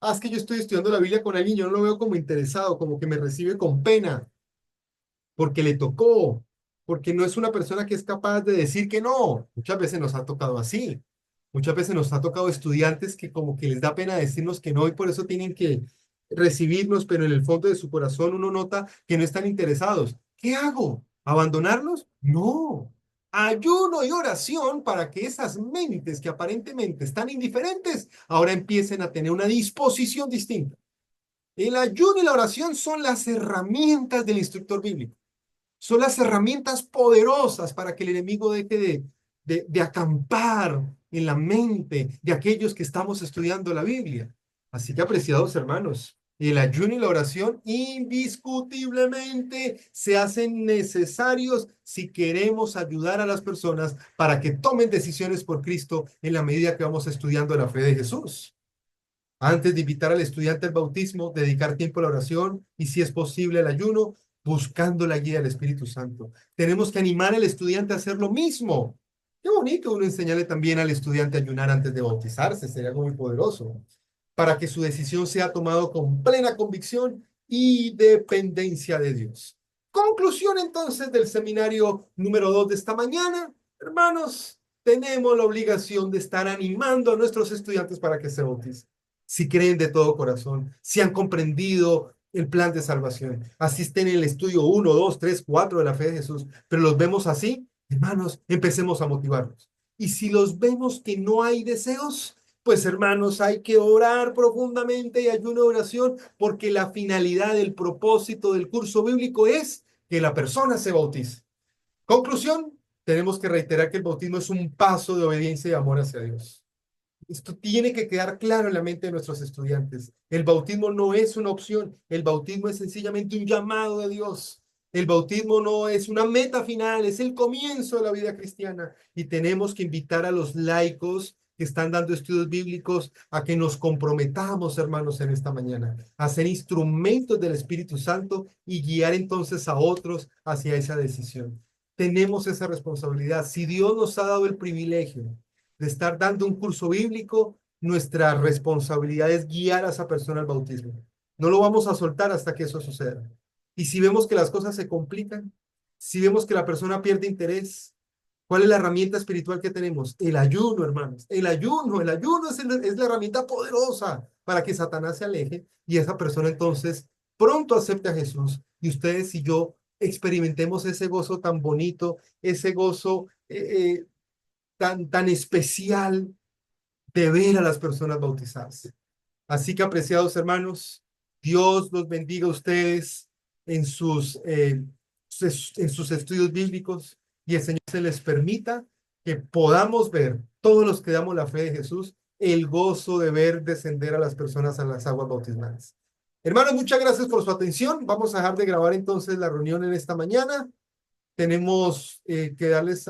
Ah, es que yo estoy estudiando la Biblia con alguien, yo no lo veo como interesado, como que me recibe con pena porque le tocó, porque no es una persona que es capaz de decir que no. Muchas veces nos ha tocado así. Muchas veces nos ha tocado estudiantes que como que les da pena decirnos que no y por eso tienen que recibirnos, pero en el fondo de su corazón uno nota que no están interesados. ¿Qué hago? ¿Abandonarlos? No. Ayuno y oración para que esas mentes que aparentemente están indiferentes ahora empiecen a tener una disposición distinta. El ayuno y la oración son las herramientas del instructor bíblico. Son las herramientas poderosas para que el enemigo deje de acampar en la mente de aquellos que estamos estudiando la Biblia. Así que, apreciados hermanos, el ayuno y la oración indiscutiblemente se hacen necesarios si queremos ayudar a las personas para que tomen decisiones por Cristo en la medida que vamos estudiando la fe de Jesús. Antes de invitar al estudiante al bautismo, dedicar tiempo a la oración y, si es posible, al ayuno, buscando la guía del Espíritu Santo. Tenemos que animar al estudiante a hacer lo mismo. Qué bonito uno enseñarle también al estudiante a ayunar antes de bautizarse, sería algo muy poderoso, para que su decisión sea tomada con plena convicción y dependencia de Dios. Conclusión entonces del seminario número 2 de esta mañana. Hermanos, tenemos la obligación de estar animando a nuestros estudiantes para que se bauticen. Si creen de todo corazón, si han comprendido el plan de salvación, asisten en el estudio 1, 2, 3, 4 de la fe de Jesús, pero los vemos así, hermanos, empecemos a motivarlos. Y si los vemos que no hay deseos, Pues hermanos, hay que orar profundamente y ayuno de oración porque la finalidad, el propósito del curso bíblico es que la persona se bautice. Conclusión, tenemos que reiterar que el bautismo es un paso de obediencia y amor hacia Dios. Esto tiene que quedar claro en la mente de nuestros estudiantes. El bautismo no es una opción, el bautismo es sencillamente un llamado de Dios. El bautismo no es una meta final, es el comienzo de la vida cristiana. Y tenemos que invitar a los laicos que están dando estudios bíblicos a que nos comprometamos, hermanos, en esta mañana, a ser instrumentos del Espíritu Santo y guiar entonces a otros hacia esa decisión. Tenemos esa responsabilidad. Si Dios nos ha dado el privilegio de estar dando un curso bíblico, nuestra responsabilidad es guiar a esa persona al bautismo. No lo vamos a soltar hasta que eso suceda. Y si vemos que las cosas se complican, si vemos que la persona pierde interés, ¿cuál es la herramienta espiritual que tenemos? El ayuno, hermanos. El ayuno es la herramienta poderosa para que Satanás se aleje y esa persona entonces pronto acepte a Jesús y ustedes y yo experimentemos ese gozo tan bonito, ese gozo tan especial de ver a las personas bautizarse. Así que, apreciados hermanos, Dios los bendiga a ustedes en en sus estudios bíblicos y el Señor se les permita que podamos ver, todos los que damos la fe de Jesús, el gozo de ver descender a las personas a las aguas bautismales. Hermanos, muchas gracias por su atención. Vamos a dejar de grabar entonces la reunión en esta mañana. Tenemos que darles